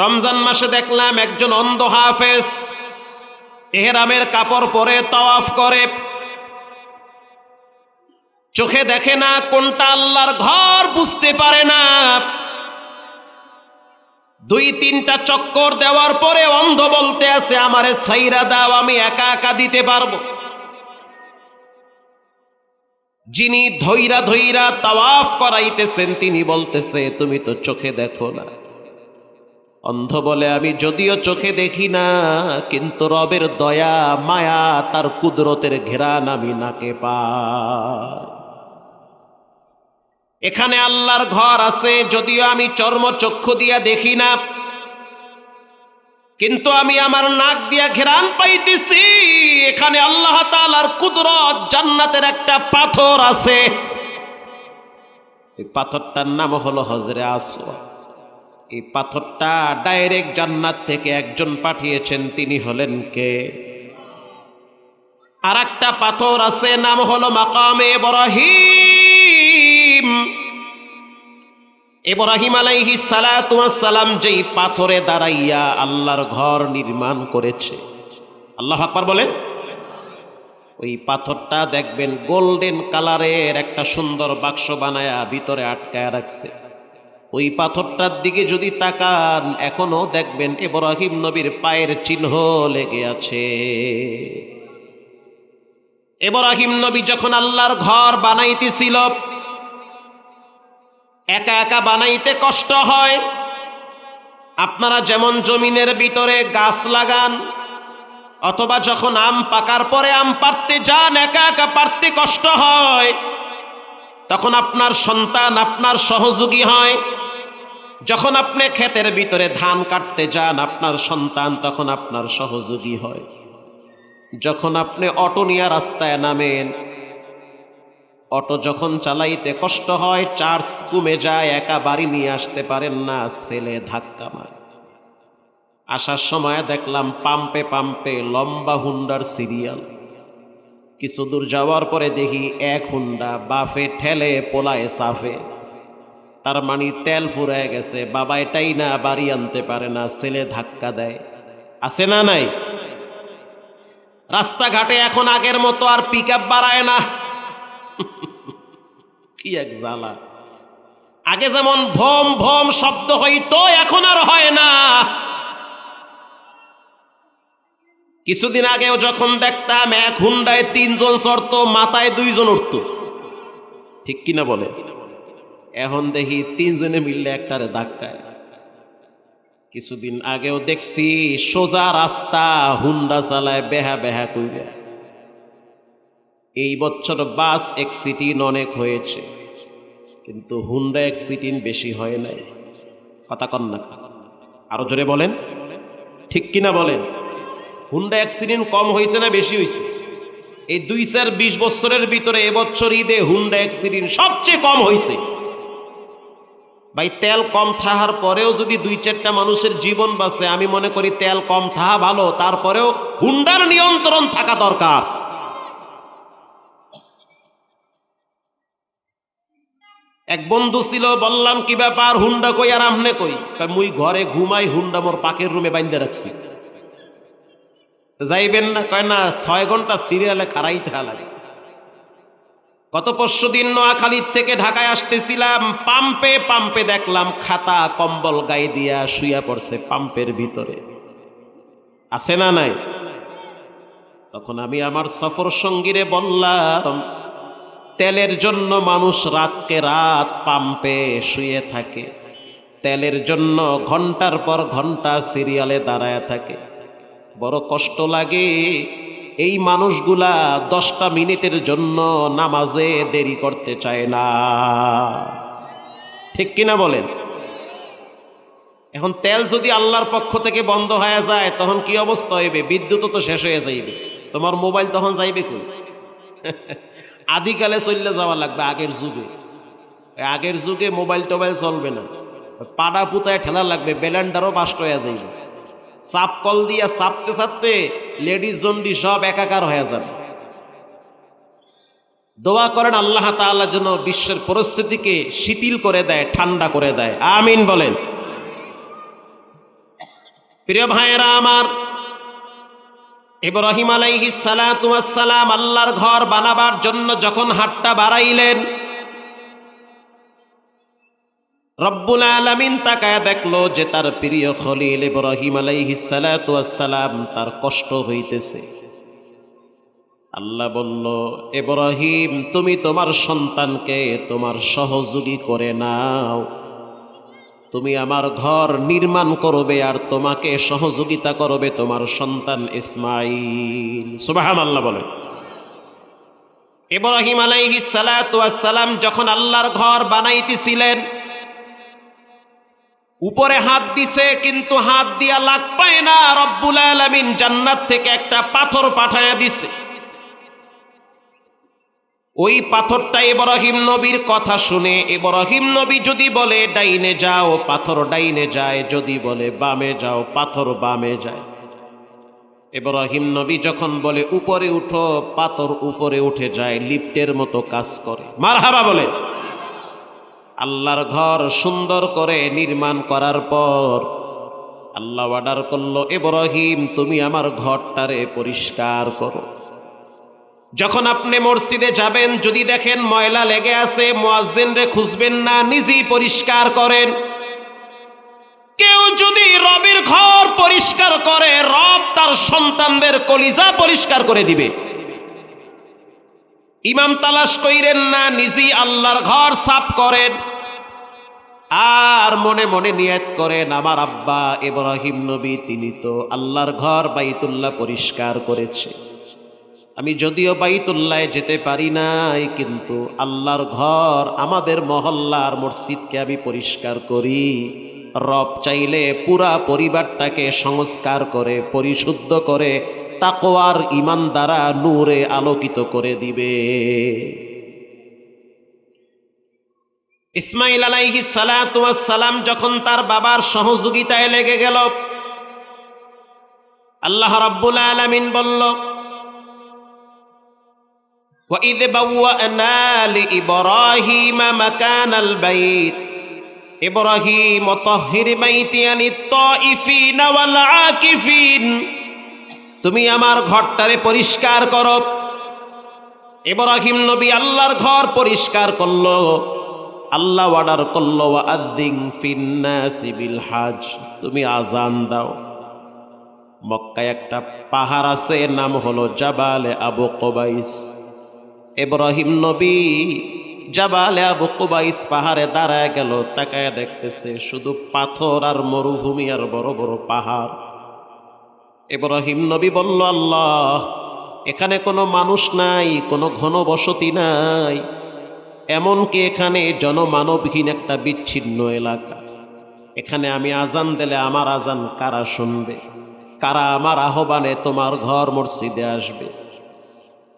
রমজান মাসে দেখলাম একজন অন্ধ হাফেজ ইহরামের কাপড় পরে তাওয়াফ করে, চোখে দেখে না কোনটা আল্লাহর ঘর বুঝতে পারে না। 2-3টা চক্কর দেওয়ার পরে অন্ধ বলতে আছে আমারে ছাইরা দাও, আমি একা একা দিতে পারবো। যিনি ধৈরা ধৈরা তাওয়াফ করাইতেছেন তিনি বলতেছে তুমি তো চোখে দেখো না। অন্ধ বলে আমি যদিও চোখে দেখি না, কিন্তু রবের দয়া মায়া তার কুদরতের ঘেরান আমি নাকে পাই। এখানে আল্লাহর ঘর আছে, যদিও আমি চর্মচক্ষু দিয়া দেখি না, কিন্তু আমি আমার নাক দিয়া ঘেরান পাইতেছি। এখানে আল্লাহ তাআলার কুদরত, জান্নাতের একটা পাথর আছে, এই পাথরটার নাম হলো হজরে আসওয়াদ। এই পাথরটা ডাইরেক্ট জান্নাত থেকে একজন পাঠিয়েছেন, তিনি হলেন কে? আর একটা পাথর আছে, নাম হলো মাকামে ইব্রাহিম। ইব্রাহিম আলাইহিস সালাতু ওয়াস সালাম যেই পাথরে দাঁড়াইয়া আল্লাহর ঘর নির্মাণ করেছে, আল্লাহু আকবার বলেন। ওই পাথরটা দেখবেন গোল্ডেন কালারের একটা সুন্দর বাক্স বানায়া ভিতরে আটকায়া রাখছে। ওই পাথরটার দিকে যদি তাকান এখনো দেখবেন ইব্রাহিম নবীর পায়ের চিহ্ন লেগে আছে। ইব্রাহিম নবী যখন আল্লাহর ঘর বানাইতেছিল, একা একা বানাইতে কষ্ট হয়। আপনারা যেমন জমিনের ভিতরে গাছ লাগান, অথবা যখন আম পাকার পরে আম পাড়তে যান, একা একা পাড়তে কষ্ট হয়, তখন আপনার সন্তান আপনার সহযোগী হয়। যখন আপনি ক্ষেতের ভিতরে ধান কাটতে যান, আপনার সন্তান তখন আপনার সহযোগী হয়। যখন আপনি অটো নিয়ে রাস্তায় নামেন, অটো যখন চালাইতে কষ্ট হয়, চার্জ কমে যায়, একা বাড়ি নিয়ে আসতে পারেন না, ছেলে ধাক্কা মারে। আসার সময় দেখলাম পাম্পে পাম্পে লম্বা হুন্ডার সিরিয়াল। কিছু দূর যাওয়ার পরে দেখি এক হুন্ডা বাফে ঠেলে পোলায় সাফে, তার মানে তেল ফুরায় গেছে। বাবা এটাই না বাড়ি আনতে পারে না, ছেলে ধাক্কা দেয়। আছে না নাই? রাস্তাঘাটে এখন আগের মতো আর পিকআপ বাড়ায় না। কি এক জ্বালা! আগে যেমন ভোম ভোম শব্দ হইতো, এখন আর হয় না। কিছুদিন আগেও যখন দেখতাম এক হুন্ডায় 3 জন চড়তো, মাথায় 2 জন উঠত, ঠিক কিনা বলে? এখন দেখি 3 জনে মিললে একটারে ধাক্কায়। কিছুদিন আগেও দেখছি সোজা রাস্তা হুন্ডা চালায় বেহা বেহা কইরা। এই বছর বাস অ্যাক্সিডেন্ট অনেক হয়েছে, কিন্তু হুন্ডা অ্যাক্সিডেন্ট বেশি হয় নাই। কথা কন না, আরো জোরে বলেন, ঠিক কিনা বলেন? হুন্ডা অ্যাক্সিডেন্ট কম হয়েছে না বেশি হয়েছে? এই 2-20 বছরের ভিতরে এবছর ঈদে হুন্ডা অ্যাক্সিডেন্ট সবচেয়ে কম হয়েছে। ভাই, তেল কম থাকার পরেও যদি 2-4টা মানুষের জীবন বাঁচে, আমি মনে করি তেল কম থাকা ভালো, তারপরেও হুন্ডার নিয়ন্ত্রণ থাকা দরকার। এক বন্ধু ছিল, বললাম কি ব্যাপার, হুন্ডা কই আর আমনে কই? মুই ঘরে ঘুমাই, হুন্ডা মোর পাকের রুমে বাইন্দা রাখছি। যাইবেন না? কয় না, 6 ঘন্টা সিরিয়ালে খাড়াইতে লাগে। গত পরশুদিন নোয়াখালীর থেকে ঢাকায় আসতেছিলাম, পাম্পে পাম্পে দেখলাম খাতা কম্বল গায়ে দিয়া শুয়া পড়ছে পাম্পের ভিতরে। আছে না নাই? তখন আমি আমার সফর সঙ্গীরে বললাম, তেলের জন্য মানুষ রাতকে রাত পাম্পে শুয়ে থাকে, তেলের জন্য ঘন্টার পর ঘন্টা সিরিয়ালে দাঁড়ায় থাকে, বড় কষ্ট লাগে। এই মানুষগুলা 10টা মিনিটের জন্য নামাজে দেরি করতে চায় না, ঠিক কিনা বলেন? এখন তেল যদি আল্লাহর পক্ষ থেকে বন্ধ হয়ে যায়, তখন কি অবস্থা হইবে? বিদ্যুৎ তো শেষ হয়ে যাইবে, তোমার মোবাইল তখন যাইবে কই? আদিকালে চললে যাওয়া লাগবে। আগের যুগে মোবাইল টোবাইল চলবে না, পাড়া পুতায় ঠেলা লাগবে, ব্যালেন্ডারও বাস্ট হয়ে যাইবে। চাপ কল দিয়া চাপতে চাপতে লেডিস জন্ডি সব একাকার হয়ে যাবে। দোয়া করেন আল্লাহ তাআলা যেন বিশ্বের পরিস্থিতিকে শিথিল করে দেয়, ঠান্ডা করে দেয়। আমিন বলেন। প্রিয় ভাইয়েরা আমার, ইব্রাহিম আলাইহিস সালাতু ওয়াস সালাম আল্লাহর ঘর বানাবার জন্য যখন হাতটা বাড়াইলেন, রব্বুল আলামিন তাকায় দেখলো যে তার প্রিয় খলিল ইব্রাহিম আলাইহিস সালাতু ওয়াস সালাম তার কষ্ট হইতেছে। আল্লাহ বলল, ইব্রাহিম তুমি তোমার সন্তানকে তোমার সহযোগী করে নাও, তুমি আমার ঘর নির্মাণ করবে আর তোমাকে সহযোগিতা করবে তোমার সন্তান ইসমাঈল। সুবহানাল্লাহ বলে। ইব্রাহিম আলাইহিস সালাতু ওয়াস সালাম যখন আল্লাহর ঘর বানাইতেছিলেন, উপরে হাত দিছে কিন্তু হাত দিয়া লাগ পায় না। রব্বুল আলামিন জান্নাত থেকে একটা পাথর পাঠায়া দিছে। ওই পাথরটা ইব্রাহিম নবীর কথা শুনে, ইব্রাহিম নবী যদি বলে ডাইনে যাও, পাথর ডাইনে যায়, যদি বলে বামে যাও, পাথর বামে যায়। ইব্রাহিম নবী যখন বলে উপরে উঠো, পাথর উপরে উঠে যায়, লিফটের মতো কাজ করে। মারহাবা বলে। আল্লাহর ঘর সুন্দর করে নির্মাণ করার পর আল্লাহ অর্ডার করলো, ইব্রাহিম তুমি আমার ঘরটারে পরিষ্কার করো। যখন আপনি মসজিদে যাবেন, যদি দেখেন ময়লা লেগে আছে, মুয়াজ্জিনরে খুঁজবেন না, নিজেই পরিষ্কার করেন। কেউ যদি রবের ঘর পরিষ্কার করে, রব তার সন্তানদের কলিজা পরিষ্কার করে দিবে। ইমাম তালাশ কইরেন না, নিজেই আল্লাহর ঘর সাফ করেন আর মনে মনে নিয়ত করেন, আমার আব্বা ইব্রাহিম নবী তিনি তো আল্লাহর ঘর বাইতুল্লাহ পরিষ্কার করেছে। আমি যদিও বাইতুল্লাহে যেতে পারি নাই, কিন্তু আল্লাহর ঘর আমাদের মহল্লার মসজিদকে আমি পরিষ্কার করি। রব চাইলে পুরা পরিবারটাকে সংস্কার করে, পরিশুদ্ধ করে, তাকওয়ার ঈমান দ্বারা নূরে আলোকিত করে দিবে। ইসমাঈল আলাইহিস সালাতু ওয়াস সালাম যখন তার বাবার সহযোগিতায় লেগে গেল, আল্লাহ রাব্বুল আলামিন বলল, وَإِذْ بَوَّأْنَا لِإِبْرَاهِيمَ مَكَانَ الْبَيْتِ إِبْرَاهِيمَ طَهِّرْ بَيْتِيَ لِلطَّائِفِينَ وَالْعَاكِفِينَ তুমি আমার ঘরটারে পরিষ্কার করো। ইব্রাহিম নবী আল্লাহর ঘর পরিষ্কার করলো। আল্লাহ অর্ডার করলো, ওয়াআযিন ফিন্নাসি বিল হজ, তুমি আজান দাও। মক্কায় একটা পাহাড় আছে, নাম হলো জাবালে আবু কুবাইস। ইব্রাহিম নবী জাবালে আবু কুবাইস পাহাড়ে দাঁড়ায় গেল, তাকায় দেখতেছে শুধু পাথর আর মরুভূমি আর বড় বড় পাহাড়। ইব্রাহিম নবী বলল, আল্লাহ এখানে কোনো মানুষ নাই, কোনো ঘনবসতি নাই, এমনকি এখানে জনমানবহীন একটা বিচ্ছিন্ন এলাকা। এখানে আমি আজান দিলে আমার আজান কারা শুনবে? কারা আমার আহ্বানে তোমার ঘর মসজিদে আসবে?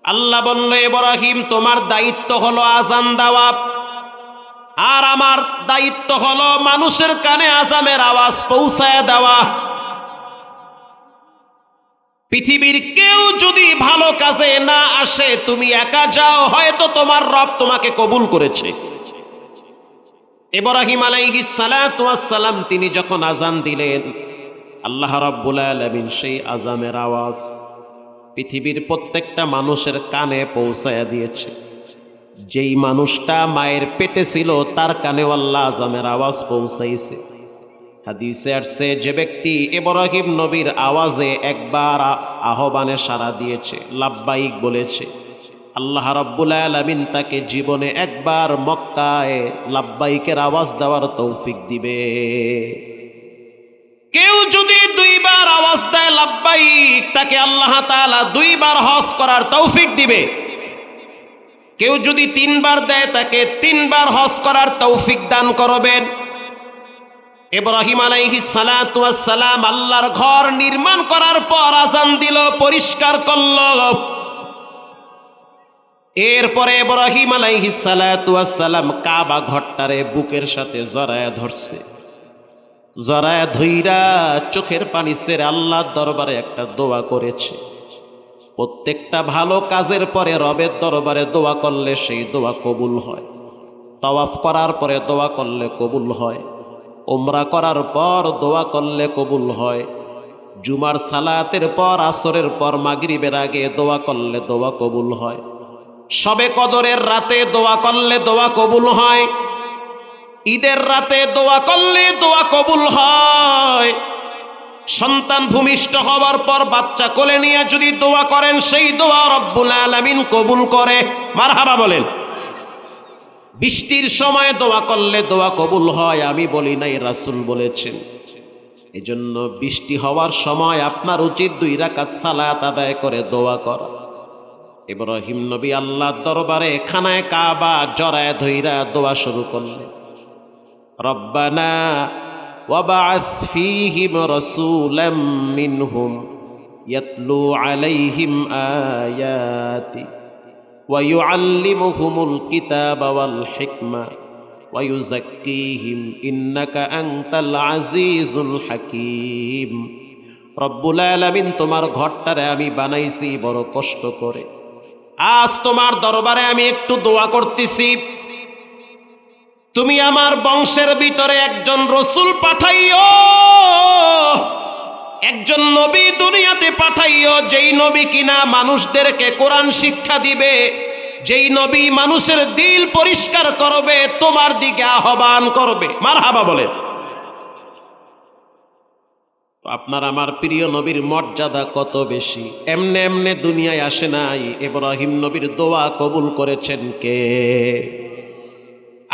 আল্লাহ বলল, ইব্রাহিম তোমার দায়িত্ব হলো আজান দেওয়া, আর আমার দায়িত্ব হলো মানুষের কানে আজানের আওয়াজ পৌঁছায় দেওয়া। পৃথিবীর কেউ যদি ভালো কাজে না আসে, তুমি একা যাও, হয়তো তোমার রব তোমাকে কবুল করেছে। ইব্রাহিম আলাইহিস সালাতু ওয়াস সালাম তিনি যখন আজান দিলেন, আল্লাহ রাব্বুল আলামিন সেই আজানের আওয়াজ পৃথিবীর প্রত্যেকটা মানুষের কানে পৌঁছায়া দিয়েছে। যেই মানুষটা মায়ের পেটে ছিল তার কানেও আল্লাহ আজানের আওয়াজ পৌঁছাইছে। হাদিসে আসছে, যে ব্যক্তি ইব্রাহিম নবীর আওয়াজে একবার আহ্বানে সাড়া দিয়েছে, লাব্বাইক বলেছে, আল্লাহ রাব্বুল আলামিন তাকে জীবনে একবার মক্কায় লাব্বাইকের আওয়াজ দেওয়ার তৌফিক দিবে। কেউ যদি দুইবার আওয়াজ দেয় লাব্বাইক, তাকে আল্লাহ তাআলা দুইবার হজ করার তৌফিক দিবে। কেউ যদি তিনবার দেয়, তাকে তিনবার হজ করার তৌফিক দান করবেন। ইব্রাহিম আলাইহিস সালাতু ওয়াস সালাম আল্লাহর ঘর নির্মাণ করার পর আজান দিল, পরিষ্কার করল। এরপরে ইব্রাহিম আলাইহিস সালাতু ওয়াস সালাম কাবা ঘরটারে বুকের সাথে জড়ায়া ধরছে। জড়ায়া ধইরা চোখের পানি ছেড়ে আল্লাহর দরবারে একটা দোয়া করেছে। প্রত্যেকটা ভালো কাজের পরে রবের দরবারে দোয়া করলে সেই দোয়া কবুল হয়। তাওয়াফ করার পরে দোয়া করলে কবুল হয়। উমরা করার পর দোয়া করলে কবুল হয়। জুমার সালাতের পর, আসরের পর, মাগরিবের আগে দোয়া করলে দোয়া কবুল হয়। শবে কদরের রাতে দোয়া করলে দোয়া কবুল হয়। ঈদের রাতে দোয়া করলে দোয়া কবুল হয়। সন্তান ভূমিষ্ঠ হওয়ার পর বাচ্চা কোলে নিয়ে যদি দোয়া করেন, সেই দোয়া রব্বুল আলামিন কবুল করে। মারহাবা বলেন। বৃষ্টির সময় দোয়া করলে দোয়া কবুল হয়, আমি বলি নাই, রাসূল বলেছেন। এজন্য বৃষ্টি হওয়ার সময় আপনার উচিত 2 রাকাত সালাত আদায় করে দোয়া করা। ইব্রাহিম নবী আল্লাহর দরবারে খানায় কাবা জড়ায় ধইরা দোয়া শুরু করলেন, রব্বানা ওয়াবআথ ফীহিম রাসূলাম মিনহুম ইয়াতলু আলাইহিম আয়াতি ওয়া ইউআল্লিমুহুমুল কিতাবা ওয়াল হিকমা ওয়া ইউযাক্কিহিম ইন্নাকা আনতাল আজিজুল হাকীম। রব্বুল আলামিন, তোমার ঘরটারে আমি বানাইছি বড় কষ্ট করে। আজ তোমার দরবারে আমি একটু দোয়া করতেছি, তুমি আমার বংশের ভিতরে একজন রসুল পাঠাইও, একজন নবী দুনিয়াতে পাঠাইও, যেই নবী কিনা মানুষদেরকে কোরআন শিক্ষা দিবে, যেই নবী মানুষের দিল পরিষ্কার করবে, তোমার দিকে আহ্বান করবে। মারহাবা বলে। আপনার আমার প্রিয় নবীর মর্যাদা কত বেশি। এমনে এমনে দুনিয়ায় আসে নাই, ইব্রাহিম নবীর দোয়া কবুল করেছেন কে?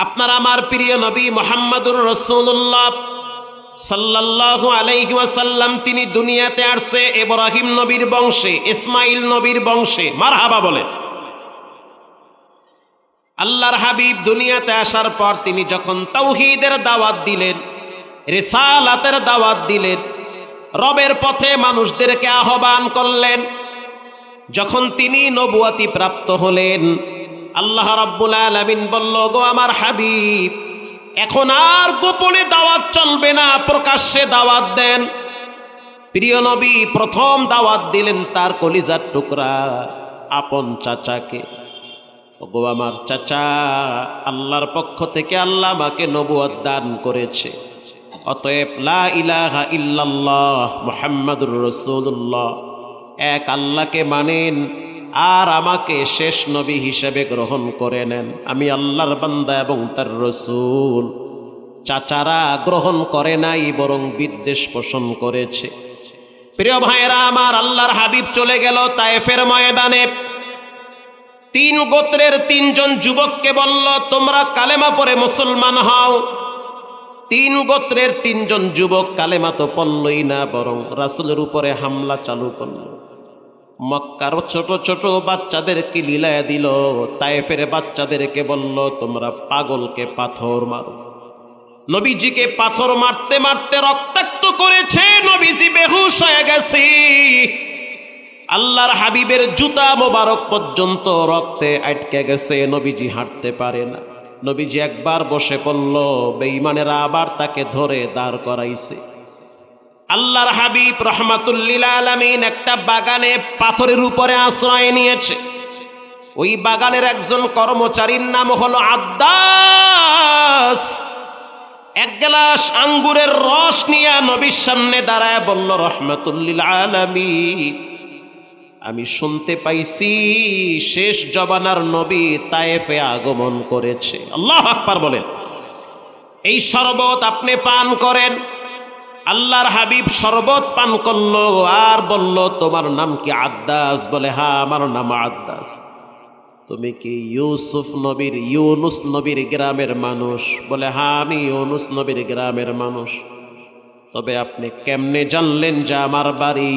আপনার আমার প্রিয় নবী মুহাম্মদুর রাসূলুল্লাহ সাল্লাল্লাহু আলাইহি ওয়াসাল্লাম, তিনি দুনিয়াতে আসছে ইব্রাহিম নবীর বংশে, ইসমাইল নবীর বংশে। মারহাবা বলে। আল্লাহর হাবিব দুনিয়াতে আসার পর তিনি যখন তাওহীদের দাওয়াত দিলেন, রিসালাতের দাওয়াত দিলেন, রবের পথে মানুষদেরকে আহ্বান করলেন, যখন তিনি নবুয়তি প্রাপ্ত হলেন, আল্লাহ রাব্বুল আলামিন বলল, গো আমার হাবিব, এখন আর গোপনে দাওয়াত চলবে না, প্রকাশ্যে দাওয়াত দেন। প্রিয় নবী প্রথম দাওয়াত দিলেন তার কলিজার টুকরা আপন চাচাকে, গো আমার চাচা, আল্লাহর পক্ষ থেকে আল্লাহ আমাকে নবুয়ত দান করেছে, অতএব লা ইলাহা ইল্লাল্লাহ মুহাম্মাদুর রাসূলুল্লাহ, এক আল্লাহকে মানেন আর আমাকে শেষ নবী হিসেবে গ্রহণ করে নেন, আমি আল্লাহর বান্দা এবং তার রসূল। চাচারা গ্রহণ করে নাই, বরং বিদ্বেষ পোষণ করেছে। প্রিয় ভাইয়েরা আমার, আল্লাহর হাবিব চলে গেল তায়েফের ময়দানে। 3 গোত্রের 3 জন যুবককে বলল, তোমরা কালেমা পড়ে মুসলমান হও। 3 গোত্রের 3 জন যুবক কালেমা তো পড়লই না, বরং রাসূলের উপরে হামলা চালু করল। মক্কার ছোট ছোট বাচ্চাদেরকে লীলায় দিল, তায়েফের বাচ্চাদেরকে বলল, তোমরা পাগলকে পাথর মারো। নবীজিকে পাথর মারতে মারতে রক্তাক্ত করেছে, নবীজি বেহুশ হয়ে গেছে। আল্লাহর হাবিবের জুতা মোবারক পর্যন্ত রক্তে আটকে গেছে, নবীজি হাঁটতে পারে না। নবীজি একবার বসে পড়ল, বেঈমানেরা আবার তাকে ধরে দাঁড় করাইছে। আল্লাহর হাবিব রাহমাতুল লিল আলামিন একটা বাগানে পাথরের উপরে আশ্রয় নিয়েছে। ওই বাগানের একজন কর্মচারীর নাম হলো আদ্দাস। 1 গ্লাস আঙ্গুরের রস নিয়ে নবীর সামনে দাঁড়ায় বলল, রাহমাতুল লিল আলামিন, আমি শুনতে পাইছি শেষ জমানার নবী তায়েফে আগমন করেছে। আল্লাহু আকবার বলেন। এই শরবত আপনি পান করেন। আল্লাহর হাবিব শরবত পান করলো আর বলল, তোমার নাম কি আদ্দাস? বলে, হ্যাঁ, আমার নাম আদ্দাস। তুমি কি ইউনুস নবীর গ্রামের মানুষ? বলে, হ্যাঁ, আমি ইউনুস নবীর গ্রামের মানুষ। তবে আপনি কেমনে জানলেন যে আমার বাড়ি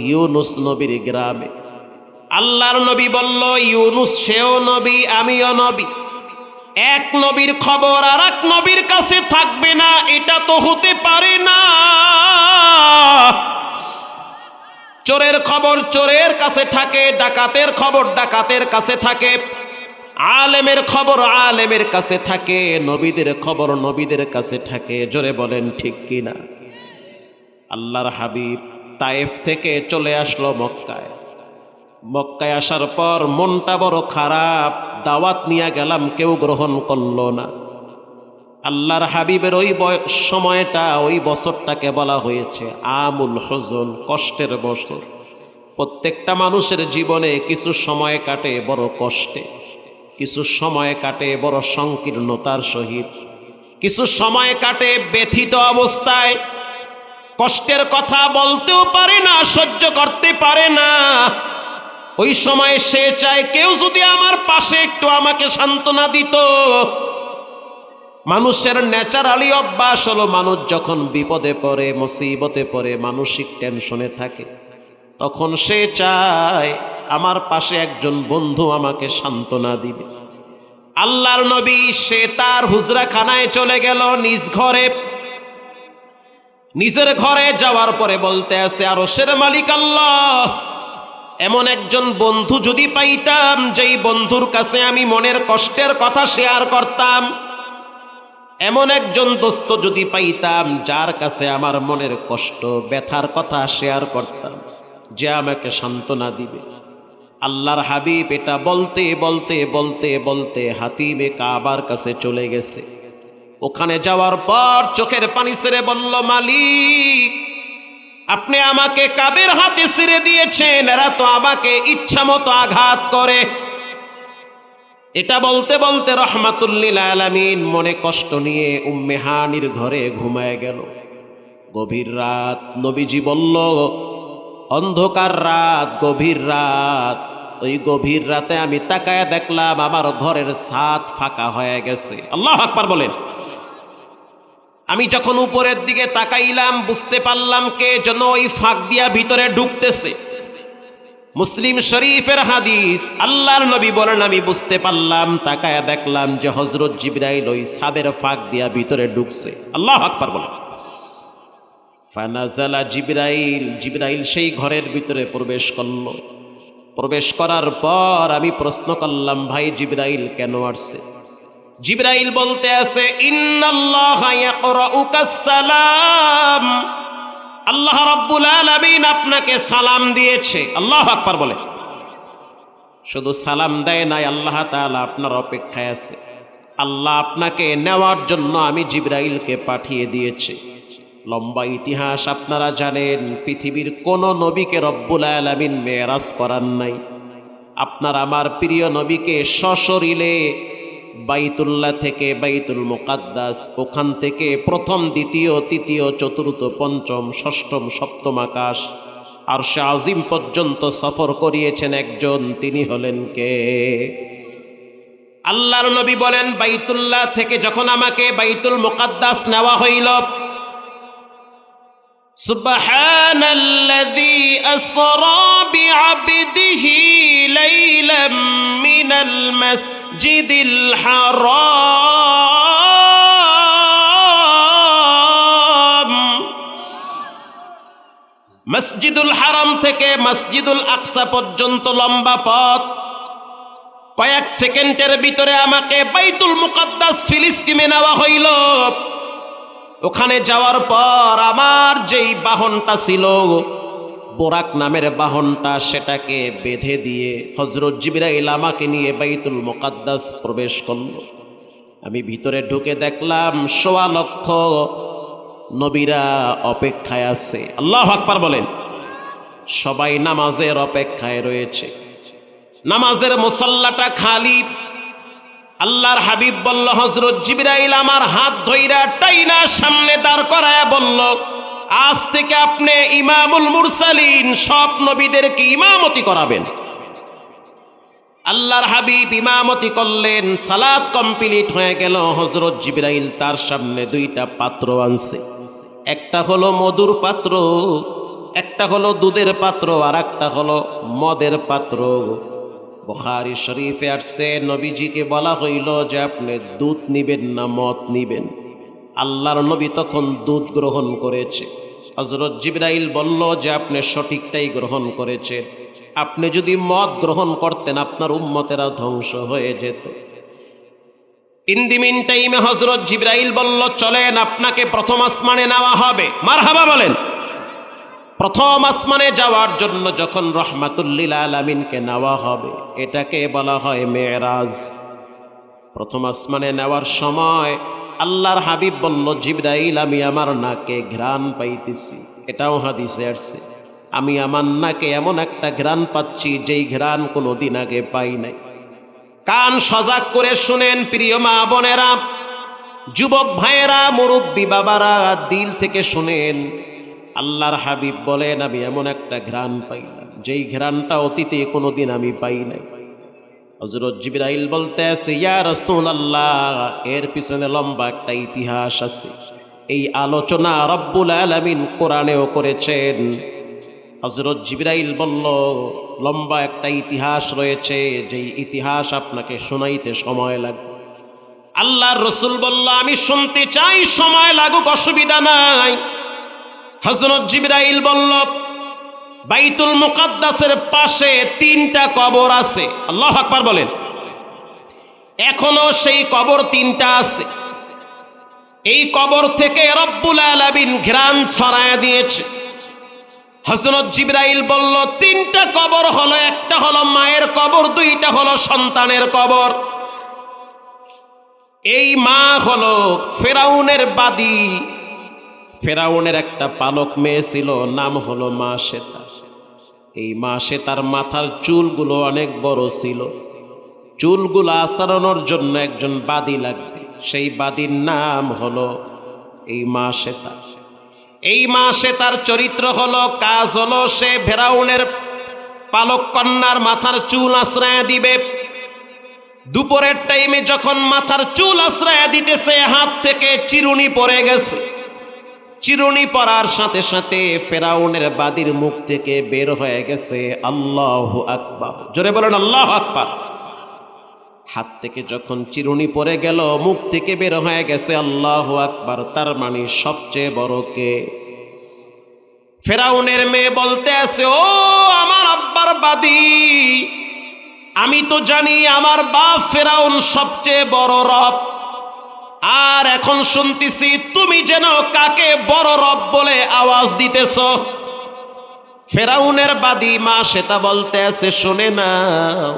ইউনুস নবীর গ্রামে? আল্লাহর নবী বলল, ইউনুস সেও নবী, আমিও নবী। এক নবীর খবর আর এক নবীর কাছে থাকবে না, এটা তো হতে পারে না। চোরের খবর চোরের কাছে থাকে, ডাকাতের খবর ডাকাতের কাছে থাকে, আলেমের খবর আলেমের কাছে থাকে, নবীদের খবর নবীদের কাছে থাকে। জোরে বলেন ঠিক কিনা? আল্লাহর হাবিব তায়েফ থেকে চলে আসলো মক্কায়। মক্কায় আসার পর মনটা বড় খারাপ। দাওয়াত নিয়ে গেলাম, কেউ গ্রহণ করলো না। আল্লাহর হাবিবের ওই সময়টা, ওই বছরটাকে বলা হয়েছে আমুল হুজন, কষ্টের বছর। প্রত্যেকটা মানুষের জীবনে কিছু সময় কাটে বড় কষ্টে, কিছু সময় কাটে বড় সংকীর্ণতার সহিত, কিছু সময় কাটে ব্যথিত অবস্থায়, কষ্টের কথা বলতেও পারে না, সহ্য করতে পারে না। ওই সময় সে চায় কেউ যদি আমার পাশে একটু আমাকে সান্ত্বনা দিত। মানুষের ন্যাচারালি অভ্যাস হলো, মানুষ যখন বিপদে পড়ে, মুসিবতে পড়ে, মানসিক টেনশনে থাকে, তখন সে চায় আমার পাশে একজন বন্ধু আমাকে সান্ত্বনা দিবে। আল্লাহর নবী সে তার হুজরাখানায় চলে গেল, নিজ ঘরে। নিজের ঘরে যাওয়ার পরে বলতে আছে, আরশের মালিক আল্লাহ, এমন একজন বন্ধু যদি পাইতাম, যেই বন্ধুর কাছে আমি মনের কষ্টের কথা শেয়ার করতাম, এমন একজন দোস্ত যদি পাইতাম যার কাছে আমার মনের কষ্ট ব্যথার কথা শেয়ার করতাম, যে আমাকে সান্ত্বনা দিবে। আল্লাহর হাবিব এটা বলতে বলতে বলতে বলতে হাতিমে কাবার কাছে চলে গেছে। ওখানে যাওয়ার পর চোখের পানি ছেড়ে বলল, মালিক, আপনি আমাকে কাদের হাতে ছেড়ে দিয়েছেন? এরা তো আমাকে ইচ্ছা মতো আঘাত করে। এটা বলতে বলতে রহমাতুল্লিল আলামিন মনে কষ্ট নিয়ে উম্মে হানির ঘরে ঘুমায় গেল। গভীর রাত, নবীজি বলল, অন্ধকার রাত, গভীর রাত। ওই গভীর রাতে আমি তাকায় দেখলাম আমার ঘরের ছাদ ফাঁকা হয়ে গেছে। আল্লাহু আকবার বলেন। আমি যখন উপরের দিকে তাকাইলাম, বুঝতে পারলাম কে যেন ওই ফাঁক দিয়া ভিতরে ঢুকতেছে। মুসলিম শরীফের হাদিস, আল্লাহর নবী বলেন, আমি বুঝতে পারলাম, তাকায়া দেখলাম যে হযরত জিবরাইল ওই ছাদের ফাঁক দিয়া ভিতরে ঢুকছে। আল্লাহু আকবার বলেন। ফানাজালা জিবরাইল, জিবরাইল সেই ঘরের ভিতরে প্রবেশ করল। প্রবেশ করার পর আমি প্রশ্ন করলাম, ভাই জিবরাইল কেন আসছে? জিবরাইল বলতে আছে, ইন্নাল্লাহা ইয়াকরাউকাস সালাম, আল্লাহ রাব্বুল আলামিন আপনাকে সালাম দিয়েছে। আল্লাহু আকবার বলে। শুধু সালাম দেয় নাই, আল্লাহ তাআলা আপনার অপেক্ষায় আছে। আল্লাহ আপনাকে নেওয়ার জন্য আমি জিবরাইলকে পাঠিয়ে দিয়েছে। লম্বা ইতিহাস আপনারা জানেন, পৃথিবীর কোন নবীকে রব্বুল আলামিন মেরাজ করান নাই। আপনার আমার প্রিয় নবীকে সশরীরে বাইতুল্লাহ থেকে বাইতুল মুকাদ্দাস, ওখান থেকে প্রথম, দ্বিতীয়, তৃতীয়, চতুর্থ, পঞ্চম, ষষ্ঠম, সপ্তম আকাশ, আরশে আজিম পর্যন্ত সফর করিয়েছেন একজন, তিনি হলেন কে? আল্লাহর নবী বলেন, বাইতুল্লাহ থেকে যখন আমাকে বাইতুল মুকাদ্দাস নেওয়া হইল, সুবহানাল্লাযী আসরা বিআবদিহি লাইলাম মিনাল মাসজিদিল হারাম, মসজিদুল হারাম থেকে মসজিদুল আকসা পর্যন্ত লম্বা পথ। কয়েক সেকেন্ডের ভিতরে আমাকে বাইতুল মুকাদ্দাস ফিলিস্তিনে নেওয়া হইল। ওখানে যাওয়ার পর আমার যেই বাহনটা ছিল, বোরাক নামের বাহনটা, সেটাকে বেঁধে দিয়ে হযরত জিবরাইল আমাকে নিয়ে বাইতুল মুকাদ্দাস প্রবেশ করল। আমি ভিতরে ঢুকে দেখলাম ১.৫ লক্ষ নবীরা অপেক্ষায় আছে। আল্লাহু আকবার বলেন। সবাই নামাজের অপেক্ষায় রয়েছে, নামাজের মুসাল্লাটা খালি। আল্লাহর হাবিব বলল, হযরত জিবরাইল আমার হাত ধইরা টাইনা সামনে দাঁড় করায়া বলল, আজ থেকে আপনি ইমামুল মুরসালিন, সব নবীদেরকে ইমামতি করাবেন। আল্লাহর হাবিব ইমামতি করলেন। সালাত কমপ্লিট হয়ে গেল। হযরত জিবরাইল তার সামনে 2টা পাত্র আনছে। একটা হলো মধুর পাত্র, একটা হলো দুধের পাত্র, আর একটা হলো মদের পাত্র। বুখারী শরীফে আসছে, নবীজিকে বলা হইল যে আপনি দুধ নিবেন না মদ নিবেন। আল্লাহর নবী তখন দুধ গ্রহণ করেছে। হযরত জিবরাইল বলল যে আপনি সঠিকটাই গ্রহণ করেছেন, আপনি যদি মদ গ্রহণ করতেন আপনার উম্মতেরা ধ্বংস হয়ে যেত। ইন দি মিন টাইমে হযরত জিবরাইল বলল, চলেন আপনাকে প্রথম আসমানে নেওয়া হবে। মারহাবা বলেন। প্রথম আসমানে যাওয়ার জন্য যখন রহমাতুল লিল আলামিনকে নেওয়া হবে, এটাকে বলা হয় মেরাজ। প্রথম আসমানে নেওয়ার সময় আল্লাহর হাবিব বলল, জিবরাইল আমি আমার নাকে ঘ্রাণ পাইতেছি। এটাও হাদিসে আসছে, আমি আমার নাকে এমন একটা ঘ্রাণ পাচ্ছি যেই ঘ্রাণ কোনোদিন আগে পাই নাই। কান সজাগ করে শুনেন প্রিয় মা বোনেরা, যুবক ভাইয়েরা, মুরব্বী বাবারা, দিল থেকে শুনেন। আল্লাহর হাবিব বলেন, আমি এমন একটা ঘ্রাণ পাইলাম যেই ঘ্রাণটা অতীতে কোনোদিন আমি পাই নাই। হযরত জিবরাইল বলতে আছে, ইয়া রাসূলুল্লাহ, এর পিছনে লম্বা একটা ইতিহাস আছে। এই আলোচনা রব্বুল আলামিন কোরআনেও করেছেন। হযরত জিবরাইল বলল, লম্বা একটা ইতিহাস রয়েছে, যেই ইতিহাস আপনাকে শোনাইতে সময় লাগবে। আল্লাহর রাসূল বলল, আমি শুনতে চাই, সময় লাগুক, অসুবিধা নাই। হযরত জিবরাইল বলল, বাইতুল মুকাদ্দাসের পাশে 3টা কবর আছে। আল্লাহু আকবার বলেন। এখনো সেই কবর 3টা আছে। এই কবর থেকে রব্বুল আলামিন ঘ্রাণ ছড়ায় দিয়েছে। হযরত জিবরাইল বলল, 3টা কবর হলো, একটা হলো মায়ের কবর, 2টা হলো সন্তানের কবর। এই মা হলো ফেরাউনের বাদী। ফেরাউনের একটা পালক মেয়ে ছিল, নাম হলো মা শ্বেতা। এই মা শ্বেতার মাথার চুলগুলো অনেক বড় ছিল। চুলগুলো আঁচড়ানোর জন্য একজন বাদী লাগবে, সেই বাদীর নাম হলো এই মা শ্বেতা। এই মা শ্বেতার চরিত্র হলো, কাজ হলো, সে ফেরাউনের পালক কন্যার মাথার চুল আশ্রয় দিবে। দুপুরের টাইমে যখন মাথার চুল আশ্রয় দিতেছে, হাত থেকে চিরুনি পড়ে গেছে। চিরুনি পড়ার সাথে সাথে ফেরাউনের বাদীর মুখ থেকে বের হয়ে গেছে আল্লাহু আকবার। জোরে বলেন আল্লাহু আকবার। হাত থেকে যখন চিরুনি পড়ে গেল, মুখ থেকে বের হয়ে গেছে আল্লাহু আকবার, তার মানে সবচেয়ে বড় কে? ফেরাউনের মেয়ে বলতে আছে, ও আমার আব্বার বাদী, আমি তো জানি আমার বাপ ফেরাউন সবচেয়ে বড় রব, আর এখন শুনতেছি তুমি যেন কাকে বড় রব বলে আওয়াজ দিতেছ। ফেরাউনের বাদী মা শ্বেতা বলতে আছে, শুনে নাও,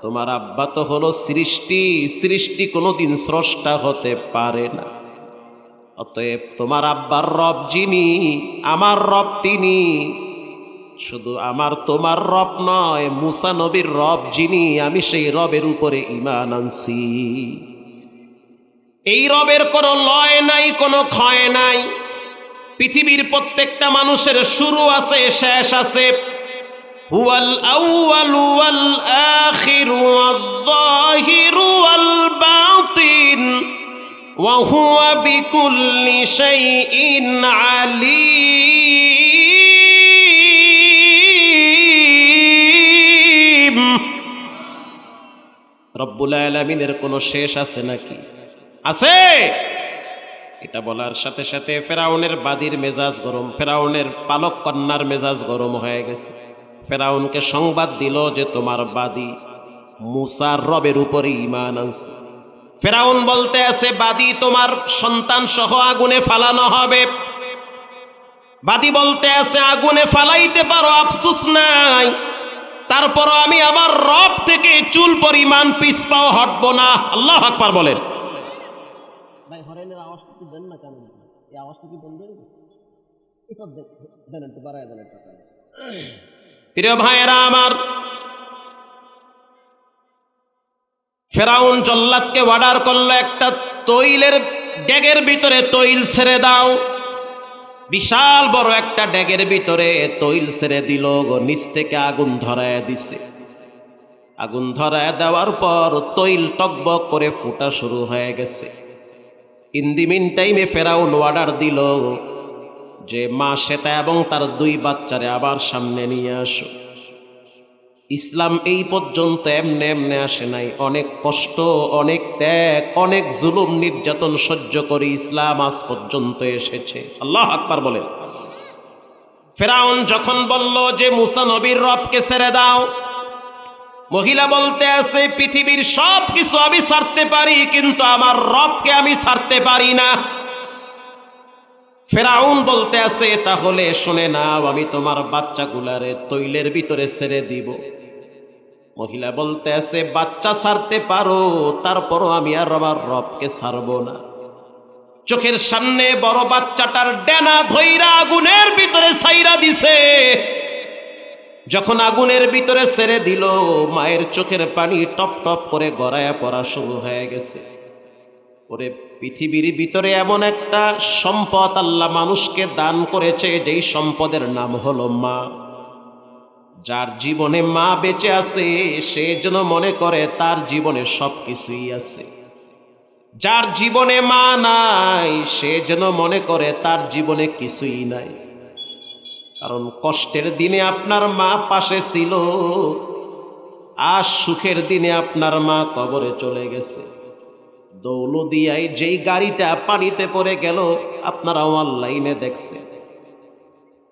তোমার আব্বা তো হলো সৃষ্টি, সৃষ্টি কোনোদিন স্রষ্টা হতে পারে না। অতএব তোমার আব্বার রব যিনি, আমার রব তিনি। শুধু আমার তোমার রব নয়, মুসা নবীর রব যিনি, আমি সেই রবের উপরে ঈমান আনছি। এই রবের কোনো লয় নাই, কোনো ক্ষয় নাই। পৃথিবীর প্রত্যেকটা মানুষের শুরু আছে, শেষ আছে। হুয়াল আউয়ালু ওয়াল আখিরু ওয়াল যাহিরু ওয়াল বাতিন ওয়া হুয়া বিকুল্লি শাইইন আলীম। রব্বুল আলামিনের কোনো শেষ আছে নাকি? আছে। এটা বলার সাথে সাথে ফেরাউনের বাদীর মেজাজ গরম, ফেরাউনের পালক কন্যার মেজাজ গরম হয়ে গেছে। ফেরাউনকে সংবাদ দিল যে তোমার বাদী মুসার রবের উপরে ঈমান আনছে। ফেরাউন বলতে আছে, বাদী তোমার সন্তান সহ আগুনে ফালানো হবে। বাদী বলতে আছে, আগুনে ফালাইতে পারো, আফসোস নাই, তারপরও আমি আমার রব থেকে চুল পরিমাণ পিছপাও হটবো না। আল্লাহু আকবার বলেন। ভাই হরেনের আওয়াজটা কি দেন না কেন? এই আওয়াজটা কি বন্ধ হয়ে গেছে? এটা দেন, একটু বাড়ায় দেন একটা। প্রিয় ভাইয়েরা আমার, ফেরাউন জল্লাদকে অর্ডার করলো, একটা তৈলের ড্যাগের ভিতরে তৈল ছেড়ে দাও। বিশাল বড় একটা ড্যাগের ভিতরে তৈল ছেড়ে দিল, নিচ থেকে আগুন ধরায় দিছে। আগুন ধরায় দেওয়ার পর তৈল টকবক করে ফুটা শুরু হয়ে গেছে। ইন দি মিন টাইমে ফেরাউন অর্ডার দিল যে মা শ্বেতা এবং তার 2 বাচ্চারে আবার সামনে নিয়ে আসো। ইসলাম এই পর্যন্ত এমনে এমনে আসে নাই, অনেক কষ্ট, অনেক ত্যাগ, অনেক জুলুম নির্যাতন সহ্য করে ইসলাম আজ পর্যন্ত এসেছে। আল্লাহু আকবার বলেন। ফেরাউন যখন বলল যে মুসা নবীর রবকে ছেড়ে দাও, মহিলা বলতে আছে, পৃথিবীর সব কিছু আমি ছাড়তে পারি, কিন্তু আমার রবকে আমি ছাড়তে পারি না। ফেরাউন বলতে আছে, তাহলে শুনে নাও, আমি তোমার বাচ্চাগুলারে তৈলের ভিতরে ছেড়ে দিব। মহিলা বলতে আছে, বাচ্চা ছাড়তে পারো, তারপরও আমি আর আমার রবকে ছাড়বো না। চোখের সামনে বড় বাচ্চাটার ডেনা ধইরা আগুনের ভিতরে ছাইরা দিছে। যখন আগুনের ভিতরে ছেড়ে দিল, মায়ের চোখের পানি টপ টপ করে গড়ায়া পড়া শুরু হয়ে গেছে। ওরে, পৃথিবীর ভিতরে এমন একটা সম্পদ আল্লাহ মানুষকে দান করেছে, যেই সম্পদের নাম হলো মা। যার জীবনে মা বেঁচে আছে, সে যেন মনে করে তার জীবনে সবকিছুই আছে। যার জীবনে মা নাই, সে যেন মনে করে তার জীবনে কিছুই নাই। কারণ কষ্টের দিনে আপনার মা পাশে ছিল, আর সুখের দিনে আপনার মা কবরে চলে গেছে। দৌলদিয়ায় যেই গাড়িটা পানিতে পড়ে গেল, আপনারা অনলাইনে দেখছে,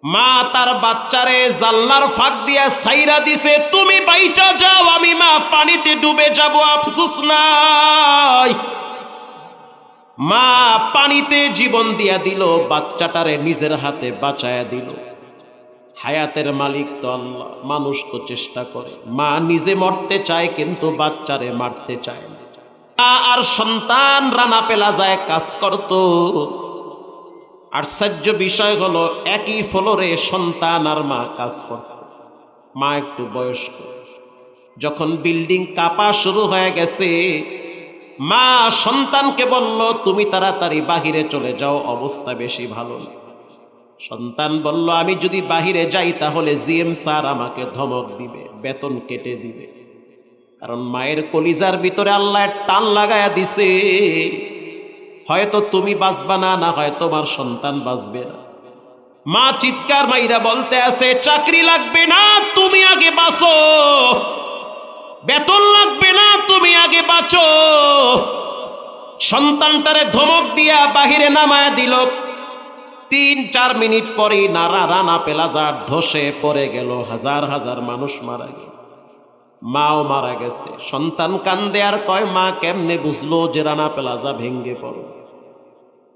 মা তার বাচ্চারে জানলার ফাঁক দিয়া ছাইরা দিছে, তুমি বাইচা যাও, আমি মা পানিতে ডুবে যাব, আফসোস নাই। মা পানিতে জীবন দিয়া দিল, বাচ্চাটারে নিজের হাতে বাঁচায়া দিল। হায়াতের মালিক তো আল্লাহ, মানুষ তো চেষ্টা করে। মা নিজে মরতে চায়, কিন্তু বাচ্চারে মারতে চায় না। মা আর সন্তান রানা প্লাজায় কাজ করত। আশ্চর্য বিষয় হলো, একই ফ্লোরে সন্তান আর মা কাজ করত। মা একটু বয়স্ক। যখন বিল্ডিং কাঁপা শুরু হয়ে গেছে, মা সন্তানকে বলল, তুমি তাড়াতাড়ি বাহিরে চলে যাও, অবস্থা বেশি ভালো না। সন্তান বলল, আমি যদি বাহিরে যাই তাহলে জিএম স্যার আমাকে ধমক দিবে, বেতন কেটে দিবে। কারণ মায়ের কলিজার ভিতরে আল্লাহ টান লাগায়া দিছে, হয়তো তুমি বাঁচবা না, না হয় তোমার সন্তান বাঁচবে না। মা চিৎকার মাইরা বলতে আছে, চাকরি লাগবে না, তুমি আগে বাঁচো। বেতন লাগবে না, তুমি আগে বাঁচো। সন্তানটারে ধমক দিয়া বাহিরে নামায়া দিল। 3-4 মিনিট পরেই রানা প্লাজার ধসে পড়ে গেল। হাজার হাজার মানুষ মারা গেল, মাও মারা গেছে। সন্তান কান্দে আর কয়, মা কেমনে বুঝলো যে রানা প্লাজা ভেঙ্গে পড়ল?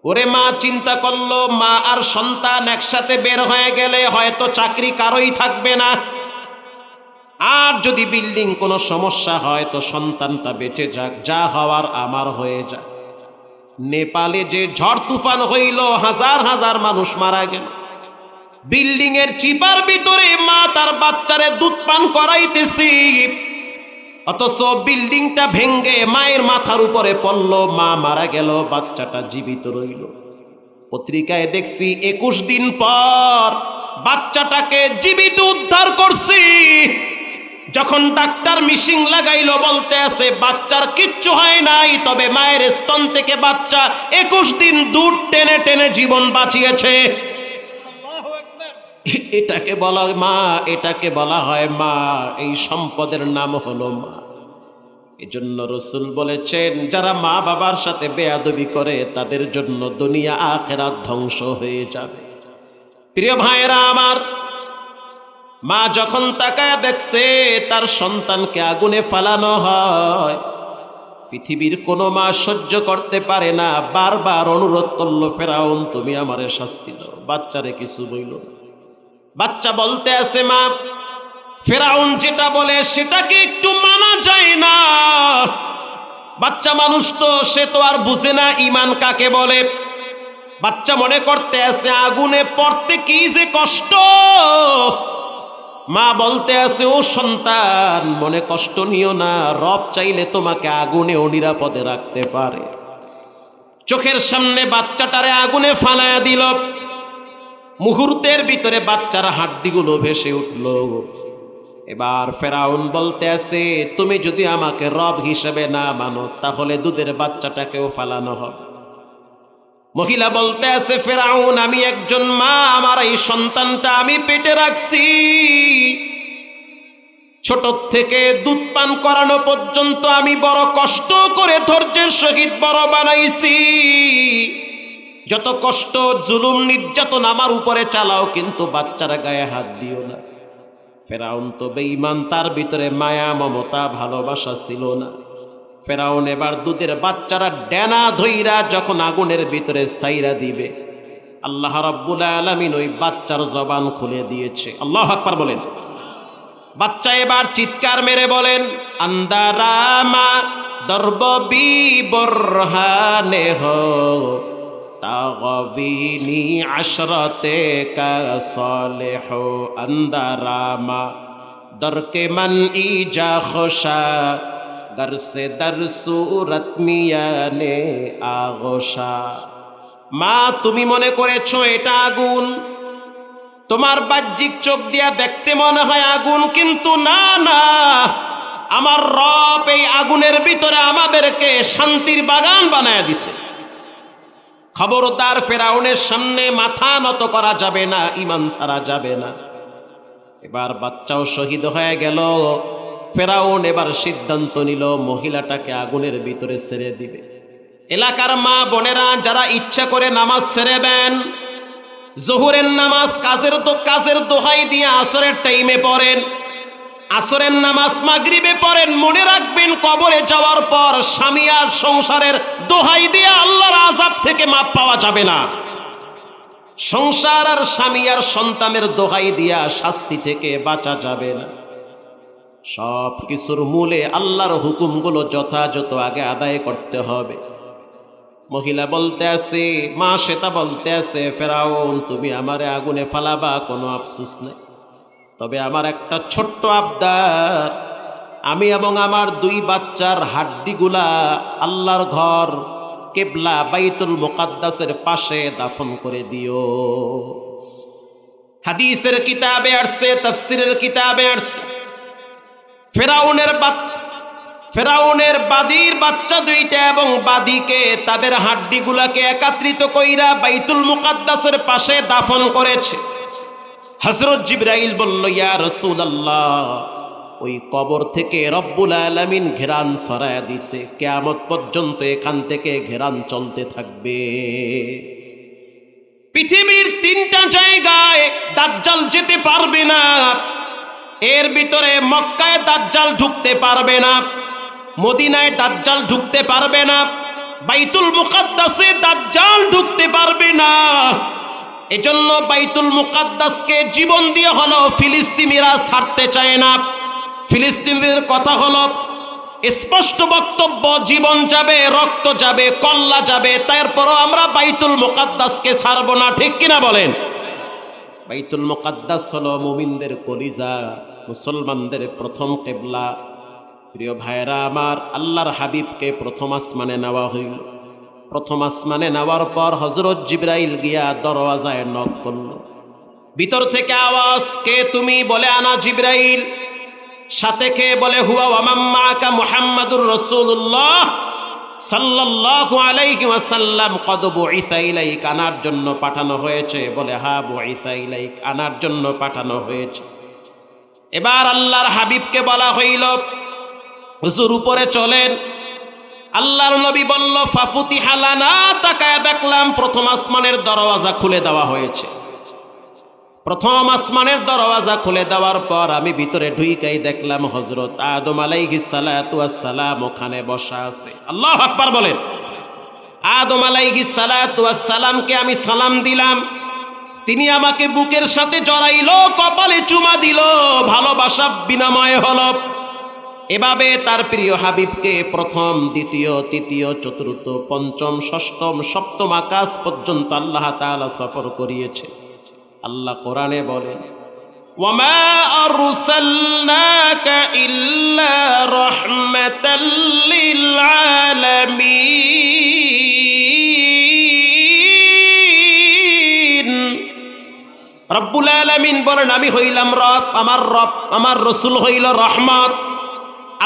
ওরে, মা চিন্তা করলো, মা আর সন্তান একসাথে বের হয়ে গেলে হয়তো চাকরি কারোই থাকবে না, আর যদি বিল্ডিং কোনো সমস্যা হয় তো সন্তানটা বেঁচে যাক, যা হওয়ার আমার হয়ে যাক। নেপালে যে ঝড় তুফান হইল, হাজার হাজার মানুষ মারা গেল। বিল্ডিং এর চিপার ভিতরে মা তার বাচ্চারে দুধ পান করাইতেছি, অথচ বিল্ডিংটা ভেঙ্গে মায়ের মাথার উপরে পড়লো, মা মারা গেল, বাচ্চাটা জীবিত রইল। পত্রিকায় দেখছি 21 দিন পর বাচ্চাটাকে জীবিত উদ্ধার করছি। যখন ডাক্তার মিশিং লাগাইলো, বলতে আছে বাচ্চার কিচ্ছু হয় নাই, তবে মায়ের স্তন থেকে বাচ্চা 21 দিন দুধ টেনে টেনে জীবন বাঁচিয়েছে। এটাকে বলা মা, এটাকে বলা হয় মা। এই সম্পদের নাম হলো মা। এজন্য রাসূল বলেছেন, যারা মা বাবার সাথে বেয়াদবি করে তাদের জন্য দুনিয়া আখিরাত ধ্বংস হয়ে যাবে। প্রিয় ভাইরা আমার, মা যখন তাকায় দেখছে তার সন্তানকে আগুনে ফালানো হয়, পৃথিবীর কোনো মা সহ্য করতে পারে না। বারবার অনুরোধ করলো, ফেরাউন তুমি আমারে শাস্তি দাও। বাচ্চারে কিছু বইল না। বাচ্চা বলতে আছে, মা ফেরাউন যেটা বলে সেটাকে একটু মানা যায় না? বাচ্চা মানুষ তো, সে তো আর বুঝে না ঈমান কাকে বলে। বাচ্চা মনে করতে আছে আগুনে পড়তে কি যে কষ্ট। মা বলতে আছে, ও সন্তান মনে কষ্ট নিও না, রব চাইলে তোমাকে আগুনেও নিরাপদে রাখতে পারে। চোখের সামনে বাচ্চাটারে আগুনে ফালায়া দিল। মুহূর্তের ভিতরে বাচ্চার হাড্ডিগুলো ভেসে উঠল। এবার ফেরাউন বলতে আছে, তুমি যদি আমাকে রব হিসেবে না মানো তাহলে দুধের বাচ্চাটাকেও ফালানো হবে। মহিলা বলতে আছে, ফেরাউন আমি একজন মা, আমার এই সন্তানটা আমি পেটে রাখছি, ছোট থেকে দুধ পান করানো পর্যন্ত আমি বড় কষ্ট করে ধৈর্যের সহিত বড় বানাইছি। যত কষ্ট জুলুম নির্যাতন আমার উপরে চালাও, কিন্তু বাচ্চার গায়ে হাত দিও না। ফেরাউন তো বেঈমান, তার ভিতরে মায়া মমতা ভালোবাসা ছিল না। ফেরাউন এবার দুধের বাচ্চারা ডেনা ধইরা যখন আগুনের ভিতরে ছাইরা দিবে, আল্লাহ রাব্বুল আলামিন ওই বাচ্চার জবান খুলে দিয়েছে। আল্লাহু আকবার বলেন। বাচ্চা এবার চিৎকার মেরে বলেন, আন্দারামা দরবি বরহানে হো তাগবিনি আশরতে কা সালেহ। আন্দারামা দরকে মন ইজা খোশা गर से दर सूरत मियाने আগোশা। মা তুমি মনে করেছো এটা আগুন, তোমার বাহ্যিক চোখ দিয়া দেখতে মনে হয় আগুন, কিন্তু না না, আমার রব এই আগুনের ভিতরে আমাদেরকে শান্তির বাগান বানায় দিছে। খবরদার, ফেরাউনের সামনে মাথা নত করা যাবে না, ঈমান ছাড়া যাবে না। এবার বাচ্চাও শহীদ হয়ে গেল। ফেরাউন এবার সিদ্ধান্ত নিল মহিলাটাকে আগুনের ভিতরে ছেড়ে দিবে। এলাকার মা বোনেরা যারা ইচ্ছা করে নামাজ ছেড়ে দেন, জোহরের নামাজ কাজের দোহাই দিয়ে আসরের টাইমে পড়েন, আসরের নামাজ মাগরিবে পড়েন, মনে রাখবেন কবরে যাওয়ার পর স্বামী আর সংসারের দোহাই দিয়ে আল্লাহর আযাব থেকে মাপ পাওয়া যাবে না। সংসার আর স্বামী আর সন্তানের দোহাই দিয়া শাস্তি থেকে বাঁচা যাবে না। সব কিছুর মূলে আল্লাহর হুকুমগুলো যথাযথ আগে আদায় করতে হবে। মহিলা বলতে আছে, মা শ্বেতা বলতে আছে, ফেরাউন তুমি আমারে আগুনে ফালাবা, কোনো আফসোস নেই, তবে আমার একটা ছোট্ট আবদার, আমি এবং আমার 2 বাচ্চার হাড্ডিগুলা আল্লাহর ঘর কিবলা বাইতুল মুকাদ্দাসের পাশে দাফন করে দিও। হাদিসের কিতাবে আসছে, তাফসীরের কিতাবে আসছে, ফেরাউনের বাদীর বাচ্চা 2টা এবং বাদীকে তাদের হাড্ডিগুলাকে একত্রিত কইরা বাইতুল মুকাদ্দাসের পাশে দাফন করেছে। হযরত জিবরাইল বলল, ইয়া রাসূলুল্লাহ, ওই কবর থেকে রব্বুল আলামিন ঘেরান ছড়ায়া দিছে, কিয়ামত পর্যন্ত এখান থেকে ঘেরান চলতে থাকবে। পৃথিবীর 3টা জায়গায় দাজ্জাল যেতে পারবে না, এর ভিতরে মক্কায় দাজ্জাল ঢুকতে পারবে না, মদিনায় দাজ্জাল ঢুকতে পারবে না, বাইতুল মুকাদ্দাসে দাজ্জাল ঢুকতে পারবে না। এজন্য বাইতুল মুকাদ্দাসকে জীবন দিয়ে হলো ফিলিস্তিনিরা ছাড়তে চায় না। ফিলিস্তিনের কথা হলো স্পষ্ট বক্তব্য, জীবন যাবে, রক্ত যাবে, কল্লা যাবে, তারপরও আমরা বাইতুল মুকাদ্দাসকে ছাড়ব না, ঠিক কিনা বলেন? বাইতুল মুকাদ্দাস হলো মুমিনদের কলিজা, মুসলমানদের প্রথম কিবলা। প্রিয় ভাইরা আমার, আল্লাহর হাবিবকে প্রথম আসমানে নেওয়া হইল। প্রথম আসমানে নেওয়ার পর হযরত জিবরাইল গিয়া দরওয়াজায় নক করল। ভিতর থেকে আওয়াজ, কে তুমি? বলে আনা জিবরাইল। সাথে কে? বলে হুয়া ওয়া মান মাআকা মুহাম্মাদুর রাসূলুল্লাহ সাল্লাল্লাহু আলাইহি ওয়াসাল্লাম কদ বুইসা ইলাইক, আনার জন্য পাঠানো হয়েছে। বলে হ্যাঁ, বুইসা ইলাইক, আনার জন্য পাঠানো হয়েছে। এবার আল্লাহর হাবিবকে বলা হইল, হুজুর উপরে চলেন। আল্লাহর নবী বলল, ফাফুতিহা লানা, তাকায় দেখলাম প্রথম আসমানের দরওয়াজা খুলে দেওয়া হয়েছে। প্রথম আসমানের দরওয়াজা খুলে দেওয়ার পর আমি ভিতরে ঢুইকাই দেখলাম হযরত আদম আলাইহিস সালাতু ওয়াস সালাম ওখানে বসা আছে। আল্লাহু আকবার বলেন। আদম আলাইহিস সালাতু ওয়াস সালামকে আমি সালাম দিলাম, তিনি আমাকে বুকের সাথে জড়াইলো, কপালে চুমা দিল, ভালোবাসা বিনিময় হলো। এভাবে তার প্রিয় হাবিবকে প্রথম, দ্বিতীয়, তৃতীয়, চতুর্থ, পঞ্চম, ষষ্ঠম, সপ্তম আকাশ পর্যন্ত আল্লাহ তাআলা সফর করিয়েছে। আল্লাহ কোরআনে বলেন, ওয়ামা আরসালনাকা ইল্লা রাহমাতাল লিল আলামিন। রব্বুল আলামিন বলেন, আমি হইলাম রব, আমার রসুল হইল রহমত।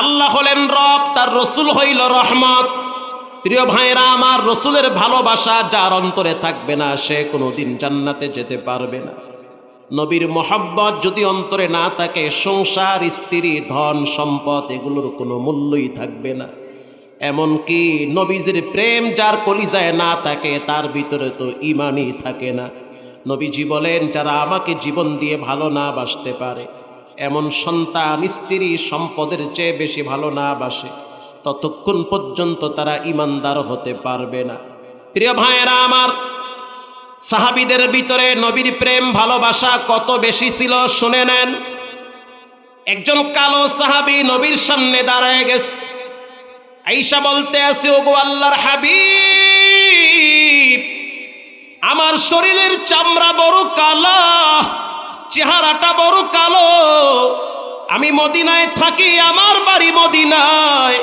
আল্লাহ হলেন রব, তার রসুল হইল রহমত। প্রিয় ভাইরা আমার, রসুলের ভালোবাসা যার অন্তরে থাকবে না, সে কোনোদিন জান্নাতে যেতে পারবে না। নবীর মহব্বত যদি অন্তরে না থাকে, সংসার, স্ত্রী, ধন সম্পদ এগুলোর কোনো মূল্যই থাকবে না। এমনকি নবীজির প্রেম যার কলিজায় না থাকে, তার ভিতরে তো ঈমানই থাকে না। নবীজি বলেন, যারা আমাকে জীবন দিয়ে ভালো না বাসতে পারে, এমন সন্তান, স্ত্রী, সম্পদের চেয়ে বেশি ভালো না বাসে, ততক্ষণ পর্যন্ত তারা ঈমানদার হতে পারবে না। প্রিয় ভাইয়েরা আমার, সাহাবীদের ভিতরে নবীর প্রেম ভালোবাসা কত বেশি ছিল শুনে নেন। একজন কালো সাহাবী নবীর সামনে দাঁড়ায় গেছে। আয়েশা বলতে আছে, ওগো আল্লাহর হাবিব, আমার শরীরের চামড়া বড় কালো, চেহারাটা বড় কালো, আমি মদিনায় থাকি, আমার বাড়ি মদিনায়,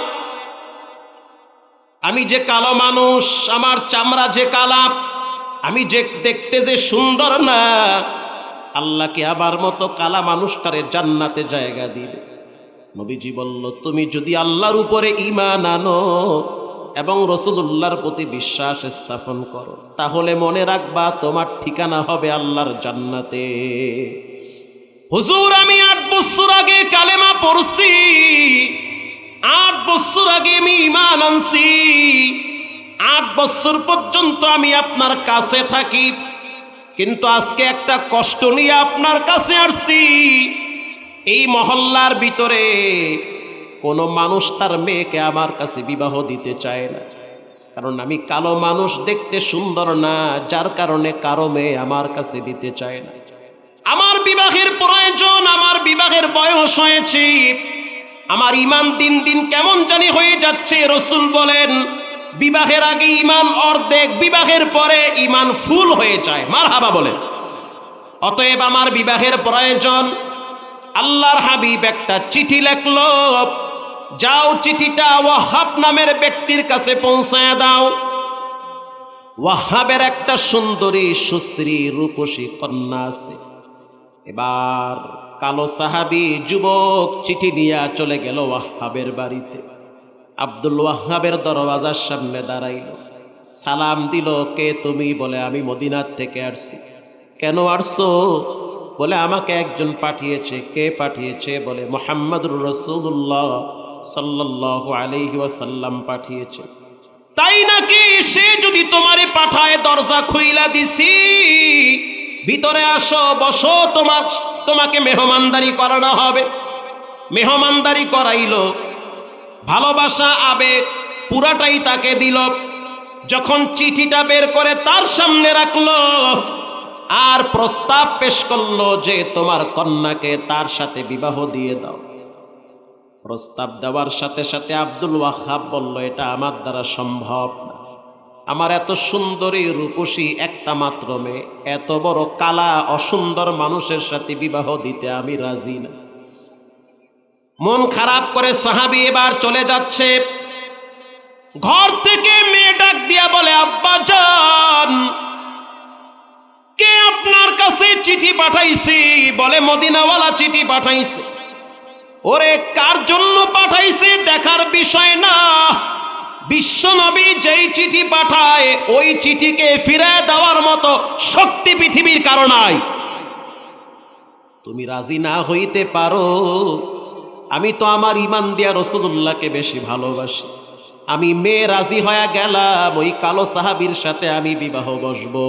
আমি যে কালো মানুষ, আমার চামড়া যে কালা, আমি যে দেখতে যে সুন্দর না, আল্লাহ কি আমার মতো কালা মানুষটারে জান্নাতে জায়গা দিবে? নবীজি বলল, তুমি যদি আল্লাহর উপরে ঈমান আনো এবং রাসূলুল্লাহর প্রতি বিশ্বাস স্থাপন করো, তাহলে মনে রাখবা তোমার ঠিকানা হবে আল্লাহর জান্নাতে। হুজুর, আমি 8 বছর আগে কালেমা পড়ছি, 8 বছর আগে আমি ঈমান আনছি, 8 বছর পর্যন্ত আমি আপনার কাছে থাকি, কিন্তু আজকে একটা কষ্ট নিয়ে আপনার কাছে আসছি। এই মহল্লার ভিতরে কোনো মানুষ তার মেয়েকে আমার কাছে বিবাহ দিতে চায় না, কারণ আমি কালো মানুষ, দেখতে সুন্দর না, যার কারণে কারো মেয়ে আমার কাছে দিতে চায় না। আমার বিবাহের প্রয়োজন, আমার বিবাহের বয়স হয়েছে, আমার ঈমান দিন দিন কেমন জানি হয়ে যাচ্ছে। রাসূল বলেন, বিবাহের আগে ঈমান অর্ধেক, বিবাহের পরে ঈমান ফুল হয়ে যায়। মারহাবা বলেন। অতএব আমার বিবাহের প্রয়োজন। আল্লাহর হাবিব একটা চিঠি লিখলো, যাও চিঠিটা ওয়াহাব নামের ব্যক্তির কাছে পৌঁছায় দাও। ওয়াহাবের একটা সুন্দরী সুশ্রী রূপসী কন্যা আছে। এবার কালো সাহাবী যুবক চিঠি নিয়ে চলে গেল ওয়াহাবের বাড়িতে। আব্দুল ওয়াহাবের দরওয়াজার সামনে দাঁড়াইল, সালাম দিল। কে তুমি? বলে, আমি মদিনার থেকে আসছি। কেন আসছো? বলে, আমাকে একজন পাঠিয়েছে। কে পাঠিয়েছে? বলে, মুহাম্মদুর রাসূলুল্লাহ সাল্লাল্লাহু আলাইহি ওয়াসাল্লাম পাঠিয়েছে। তাই নাকি? সে যদি তোমারে পাঠায়, দরজা খুইলা দিছি, ভিতরে আসো, বসো, তোমাকে মেহমানদারি করানো হবে। মেহমানদারি করাইল, ভালোবাসা আবেগ পুরাটাই তাকে দিল। যখন চিঠিটা বের করে তার সামনে রাখলো আর প্রস্তাব পেশ করলো যে তোমার কন্যাকে তার সাথে বিবাহ দিয়ে দাও। প্রস্তাব দেওয়ার সাথে সাথে আব্দুল ওয়াহাব বলল, এটা আমার দ্বারা সম্ভব না। আমার এত সুন্দরী রূপসী একটা মাত্র মেয়ে, এত বড় কালা অসুন্দর মানুষের সাথে বিবাহ দিতে আমি রাজি না। মন খারাপ করে সাহাবী এবার চলে যাচ্ছে। ঘর থেকে মেয়ে ডাক দিয়া বলে, আব্বা জান, কে আপনার কাছে চিঠি পাঠাইছে? বলে, মদিনাওয়ালা চিঠি পাঠাইছে। ওরে, কার জন্য পাঠাইছে দেখার বিষয় না, বিশ্বনবী যেই চিঠি পাঠায় ওই চিঠিকে ফিরে দেওয়ার মতো শক্তি পৃথিবীর কারো নাই। তুমি রাজি না হইতে পারো, আমি তো আমার ঈমান দিয়া রাসূলুল্লাহকে বেশি ভালোবাসি। আমি মেয়ে রাজি হয়ে গেলাম, ওই কালো সাহাবীর সাথে আমি বিবাহ বসবো।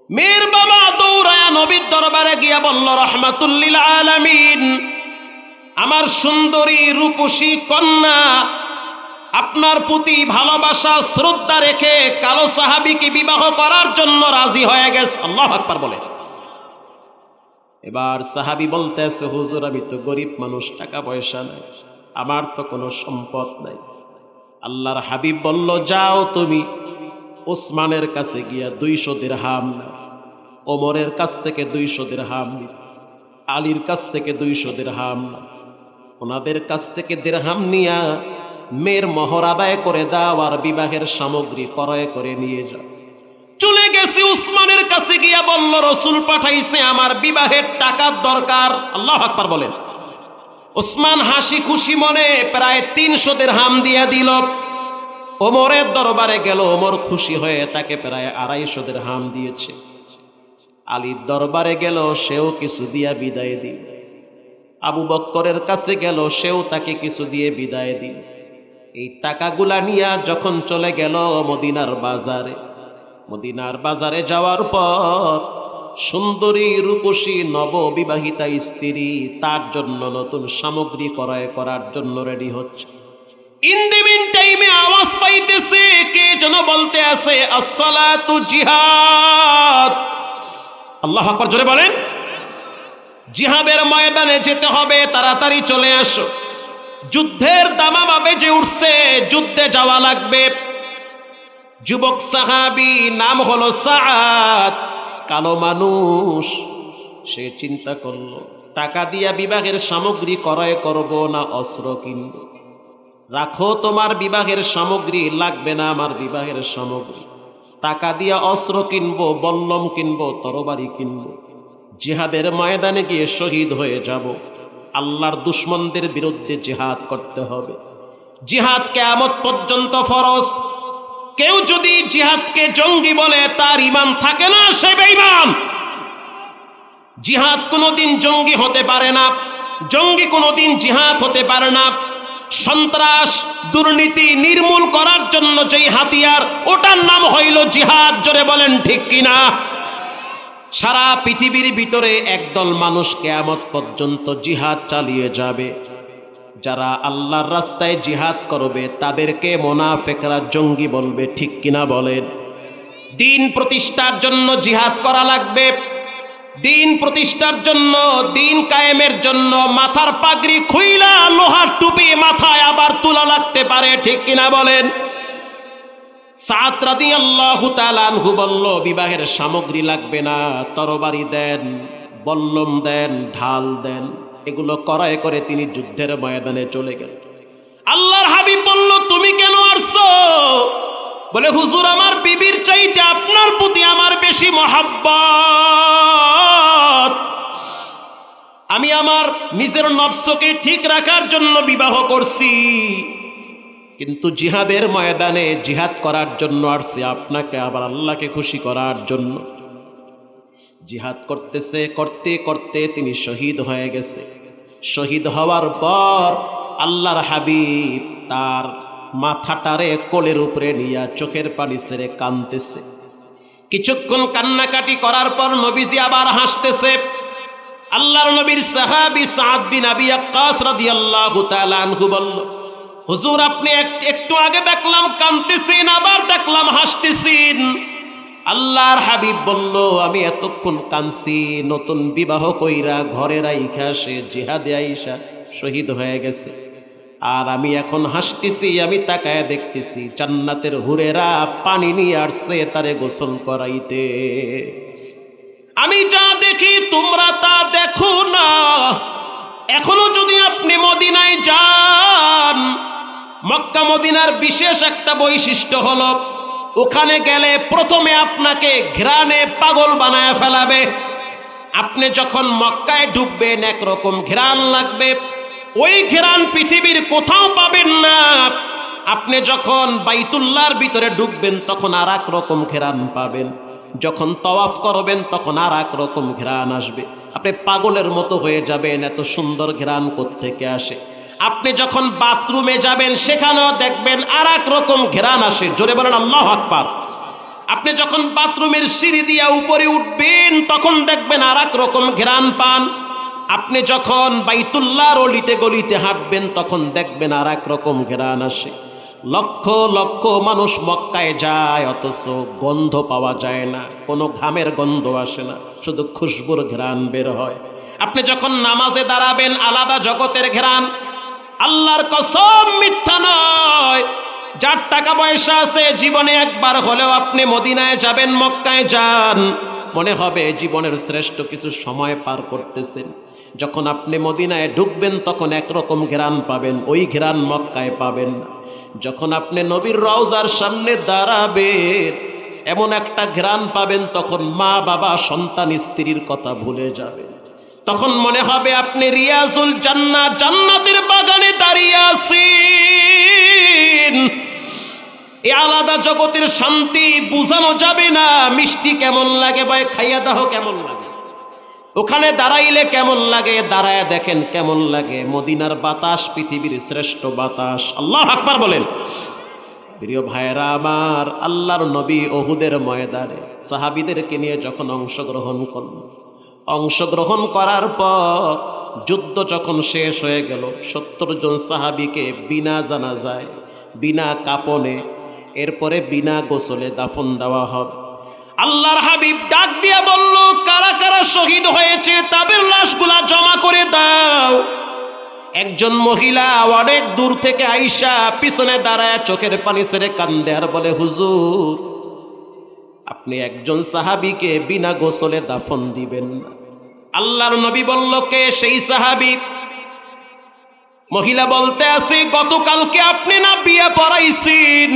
মেয়ের বাবা দৌড়ায়া নবীর দরবারে গিয়া বলল, রাহমাতুল লিল আলামিন, আমার সুন্দরী রূপসী কন্যা আপনার প্রতি ভালোবাসা শ্রদ্ধা রেখে কালো সাহাবীকে বিবাহ করার জন্য রাজি হয়ে গেছে। আল্লাহু আকবার বলে। এবার সাহাবী বলতেছে, হুজুর, আমি তো গরিব মানুষ, টাকা পয়সা নাই, আমার তো কোনো সম্পদ নাই। আল্লাহর হাবিব বলল, যাও তুমি ওসমানের কাছে গিয়া 200 দিরহাম নাও, ওমরের কাছ থেকে 200 দিরহাম নিও, আলীর কাছ থেকে 200 দিরহাম নাও। ওনাদের কাছ থেকে দিরহাম নিয়া মেয়ের মোহর আদায় করে দাও আর বিবাহের সামগ্রী ক্রয় করে নিয়ে যাও। চলে গেছি উসমানের কাছে গিয়া বলল, রাসূল পাঠাইছে, আমার বিবাহের টাকার দরকার। আল্লাহু আকবার বলেন। উসমান হাসি খুশি মনে প্রায় 300 দিরহাম দিয়া দিল। ওমরের দরবারে গেল, ওমর খুশি হয়ে তাকে প্রায় 250 দিরহাম দিয়েছে। আলীর দরবারে গেল, সেও কিছু দিয়া বিদায় দিল। আবু বকরের কাছে গেল, সেও তাকে কিছু দিয়ে বিদায় দিল। এই টাকাগুলা নিয়া যখন চলে গেল মদিনার বাজারে, মদিনার বাজারে যাওয়ার পর সুন্দরী রূপসী নববিবাহিতা স্ত্রী তার জন্য নতুন সামগ্রী ক্রয় করার জন্য রেডি হচ্ছে। ইন দি মিন টাইমে আওয়াজ পাইতেছে, কে যেন বলতে আছে, আসসালাতু জিহাদ। আল্লাহু আকবার, জোরে বলেন। জিহাদের ময়দানে যেতে হবে, তাড়াতাড়ি চলে আসো। যুদ্ধের দামামা বেজে উঠছে, যুদ্ধে যাওয়া লাগবে। যুবক সাহাবী, নাম হলো সাআদ, কালো মানুষ। সে চিন্তা করলো, টাকা দিয়া বিবাহের সামগ্রী ক্রয় করব না অস্ত্র কিনব? রাখো তোমার বিবাহের সামগ্রী, লাগবে না আমার বিবাহের সামগ্রী। টাকা দিয়া অস্ত্র কিনবো, বল্লম কিনবো, তরবারি কিনবো। জিহাদের ময়দানে গিয়ে শহীদ হয়ে যাব। আল্লাহর দুশমনদের বিরুদ্ধে জিহাদ করতে হবে। জিহাদ কিয়ামত পর্যন্ত ফরজ। কেউ যদি জিহাদকে জঙ্গি বলে, তার ঈমান থাকে না, সে বেঈমান। জিহাদ কোনোদিন জঙ্গি হতে পারে না, জঙ্গি কোনোদিন জিহাদ হতে পারে না। সন্ত্রাস দুর্নীতি নির্মূল করার জন্য যেই হাতিয়ার, ওটার নাম হইল জিহাদ। জোরে বলেন ঠিক কিনা? সারা পৃথিবীর ভিতরে একদল মানুষ কিয়ামত পর্যন্ত জিহাদ চালিয়ে যাবে। যারা আল্লাহর রাস্তায় জিহাদ করবে তাদেরকে মুনাফিকরা জঙ্গি বলবে, ঠিক কিনা বলেন? দিন প্রতিষ্ঠার জন্য জিহাদ করা লাগবে। দিন প্রতিষ্ঠার জন্য, দিন কায়েমের জন্য মাথার পাগড়ি খুইলা লোহার টুপি মাথায় আবার তোলা লাগতে পারে, ঠিক কিনা বলেন? সাদ রাদিয়াল্লাহু তাআলা আনহু বলল, বিবাহের সামগ্রী লাগবে না, তরবারি দেন, বল্লম দেন, ঢাল দেন। এগুলো ক্রয় করে তিনি যুদ্ধের ময়দানে চলে গেলেন। আল্লাহর হাবিব বলল, তুমি কেন আসছো? বলে, হুজুর, আমার বিবির চাইতে আপনার প্রতি আমার বেশি মহব্বত। আমি আমার নিজের নফসকে ঠিক রাখার জন্য বিবাহ করছি, কিন্তু জিহাদের ময়দানে জিহাদ করার জন্য আসছি, আপনাকে আবার আল্লাহকে খুশি করার জন্য। জিহাদ করতেছে, করতে করতে তিনি শহীদ হয়ে গেছে। শহীদ হওয়ার পর আল্লাহর হাবিব তার মাথাটারে কোলের উপরে নিয়ে চোখের পানি ছেড়ে কাঁদতেছে। কিছুক্ষণ কান্নাকাটি করার পর নবীজি আবার হাসতেছে। আল্লাহর নবীর সাহাবী সাদ বিন আবি ওয়াক্কাস রাদিয়াল্লাহু তাআলা আনহু বলল, হুজুর, আপনি একটু আগে দেখলাম কাঁদতেছেন, আবার দেখলাম হাসতেছেন। আল্লাহর হাবিব বলল, আমি এতক্ষণ কাঁদছি, নতুন বিবাহ কইরা ঘরে রাইখা সে জিহাদে আইসা শহীদ হয়ে গেছে। আর আমি এখন হাসতেছি, আমি তাকায় দেখতেছি জান্নাতের হুরেরা পানি নিয়ে আসছে তারে গোসল করাইতে। আমি যা দেখি তোমরা তা দেখো না। এখনো যদি আপনি মদিনায় যান, মক্কা মদিনার বিশেষ একটা বৈশিষ্ট্য হলো, ওখানে গেলে প্রথমে আপনাকে ঘ্রাণে পাগল বানায় ফেলাবে। আপনি যখন মক্কায় ঢুকবেন একরকম ঘ্রাণ লাগবে, ওই ঘ্রাণ পৃথিবীর কোথাও পাবেন না। আপনি যখন বাইতুল্লাহর ভিতরে ঢুকবেন তখন আর এক রকম ঘ্রাণ পাবেন। যখন তওয়াফ করবেন তখন আর এক রকম ঘ্রাণ আসবে। আপনি পাগলের মতো হয়ে যাবেন, এত সুন্দর ঘ্রাণ কোত্থেকে আসে। আপনি যখন বাথরুমে যাবেন সেখানেও দেখবেন আর এক রকম ঘ্রাণ আসে। জোরে বলেন আল্লাহু আকবার। আপনি যখন বাথরুমের সিঁড়ি দিয়া উপরে উঠবেন তখন দেখবেন আর এক রকম ঘ্রাণ পান। আপনি যখন বাইতুল্লাহর অলিতে গলিতে হাঁটবেন তখন দেখবেন আর এক রকম ঘ্রাণ আসে। লক্ষ লক্ষ মানুষ মক্কায় যায়, অথচ গন্ধ পাওয়া যায় না, কোনো ঘামের গন্ধ আসে না, শুধু খুশবুর ঘ্রাণ বের হয়। আপনি যখন নামাজে দাঁড়াবেন আলাদা জগতের ঘ্রাণ। আল্লাহর কসম, মিথ্যা নয়। যার টাকা পয়সা আছে জীবনে একবার হলেও আপনি মদিনায় যাবেন, মক্কায় যান, মনে হবে জীবনের শ্রেষ্ঠ কিছু সময় পার করতেছেন। যখন আপনি মদিনায় ঢুকবেন তখন একরকম ঘ্রাণ পাবেন, ওই ঘ্রাণ মক্কায় পাবেন না। যখন আপনি নবীর রওজার সামনে দাঁড়াবেন এমন একটা ঘ্রাণ পাবেন, তখন মা বাবা সন্তান স্ত্রীর কথা ভুলে যাবেন। তখন মনে হবে আপনি রিয়াজুল জান্নাত, জান্নাতের বাগানে দাঁড়িয়ে আছেন। এই আলাদা জগতের শান্তি বুঝানো যাবে না। মিষ্টি কেমন লাগে ভাই, খাইয়া দাও কেমন লাগে, ওখানে দাঁড়াইলে কেমন লাগে, দাঁড়ায় দেখেন কেমন লাগে। মদিনার বাতাস পৃথিবীর শ্রেষ্ঠ বাতাস। আল্লাহু আকবার বলেন। প্রিয় ভাইরা আমার, আল্লাহর নবী উহুদের ময়দানে সাহাবীদেরকে নিয়ে যখন অংশগ্রহণ করার পর যুদ্ধ যখন শেষ হয়ে গেল, 70 জন সাহাবীকে বিনা জানাজায়, বিনা কাপনে, এরপরে বিনা গোসলে দাফন দেওয়া হবে। আল্লাহর হাবিব ডাক দিয়া বলল, কারা কারা শহীদ হয়েছে তাদের লাশগুলা জমা করে দাও। একজন মহিলা অনেক দূর থেকে আইসা পিছনে দাঁড়ায় চোখের পানি ছেড়ে কান্দে আর বলে, হুজুর আপনি একজন সাহাবীকে বিনা গোসলে দাফন দিবেন না। আল্লাহর নবী বলল, কে সেই সাহাবী? মহিলা বলতে আছে, গতকালকে আপনি না বিয়ে পড়াইছেন,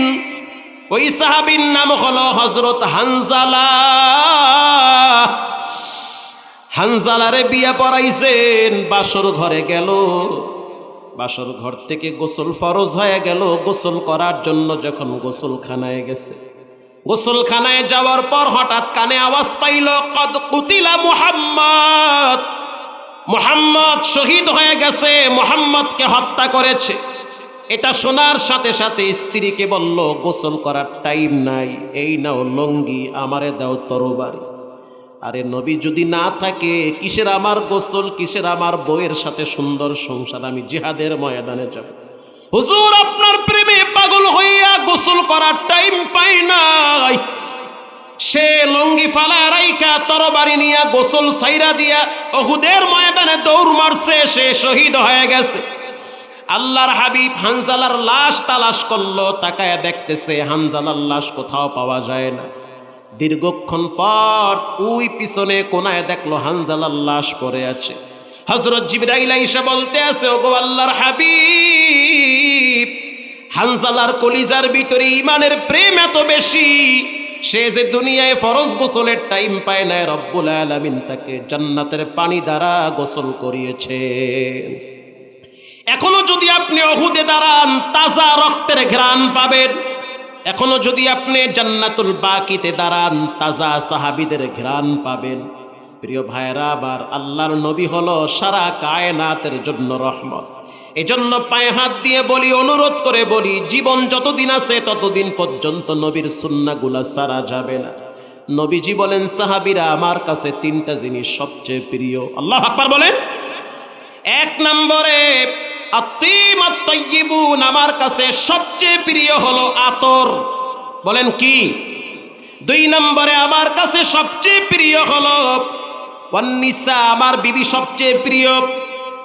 ওই সাহাবীর নাম হলো হযরত হানজালা। হানজালারে বিয়ে পড়াইছেন, বাসর ঘরে গেল, বাসর ঘর থেকে গোসল ফরজ হয়ে গেল। গোসল করার জন্য যখন গোসলখানায় গেছে, গোসলখানায় যাওয়ার পর হঠাৎ কানে আওয়াজ পাইল, কদ কুতিলা মুহাম্মদ, মুহাম্মদ শহীদ হয়ে গেছে, মুহাম্মদকে হত্যা করেছে। এটা শোনার সাথে সাথে স্ত্রীকে বলল, গোসল করার টাইম নাই, এই নাও লঙ্গি, আমারে দাও তরবারি। আরে নবী যদি না থাকে, কিসের আমার গোসল, কিসের আমার বউয়ের সাথে সুন্দর সংসার, আমি জিহাদের ময়দানে যাব। হুজুর আপনার প্রেমে পাগল হইয়া গোসল করার টাইম পাই নাই। সে লঙ্গি ফালা রাইকা তরবারি নিয়া গোসল সাইরা দিয়া উহুদের ময়দানে দৌড় মারছে, সে শহীদ হয়ে গেছে। আল্লাহর হাবিব হানজালার লাশ তালাশ করলো, তাকায় দেখতেছে হানজালার লাশ কোথাও পাওয়া যায় না। দীর্ঘক্ষণ পর ওই পিছনে কোনায় দেখলো হানজালার লাশ পড়ে আছে। হযরত জিবরাইল আইসা বলতে আছে, ওগো আল্লাহর হাবিব, হানজালার কলিজার ভিতরে ঈমানের প্রেম এত বেশি, সে যে দুনিয়ায় ফরজ গোসলের টাইম পায় না, রব্বুল আলামিন তাকে জান্নাতের পানি দ্বারা গোসল করিয়েছে। এখনো যদি আপনি উহুদে দাঁড়ান, তাজা রক্তের ঘ্রাণ পাবেন। এখনো যদি আপনি জান্নাতুল বাকিতে দাঁড়ান, তাজা সাহাবীদের ঘ্রাণ পাবেন। প্রিয় ভাইরা আমার, আল্লাহর নবী হলো সারা কায়নাতের জন্য রহমত। এজন্য পায়ে হাত দিয়ে বলি, অনুরোধ করে বলি, জীবন যতদিন আছে ততদিন পর্যন্ত নবীর সুন্নাহগুলা সারা যাবে না। নবীজি বলেন, সাহাবীরা আমার কাছে তিনটা জিনিস সবচেয়ে প্রিয়। আল্লাহু আকবার বলেন। এক নম্বরে আত্তিমাত তাইয়্যিবুন, আমার কাছে সবচেয়ে প্রিয় হলো আতর। বলেন কি? দুই নম্বরে আমার কাছে সবচেয়ে প্রিয় হলো ওয়ান্নিসা, আমার বিবি সবচেয়ে প্রিয়।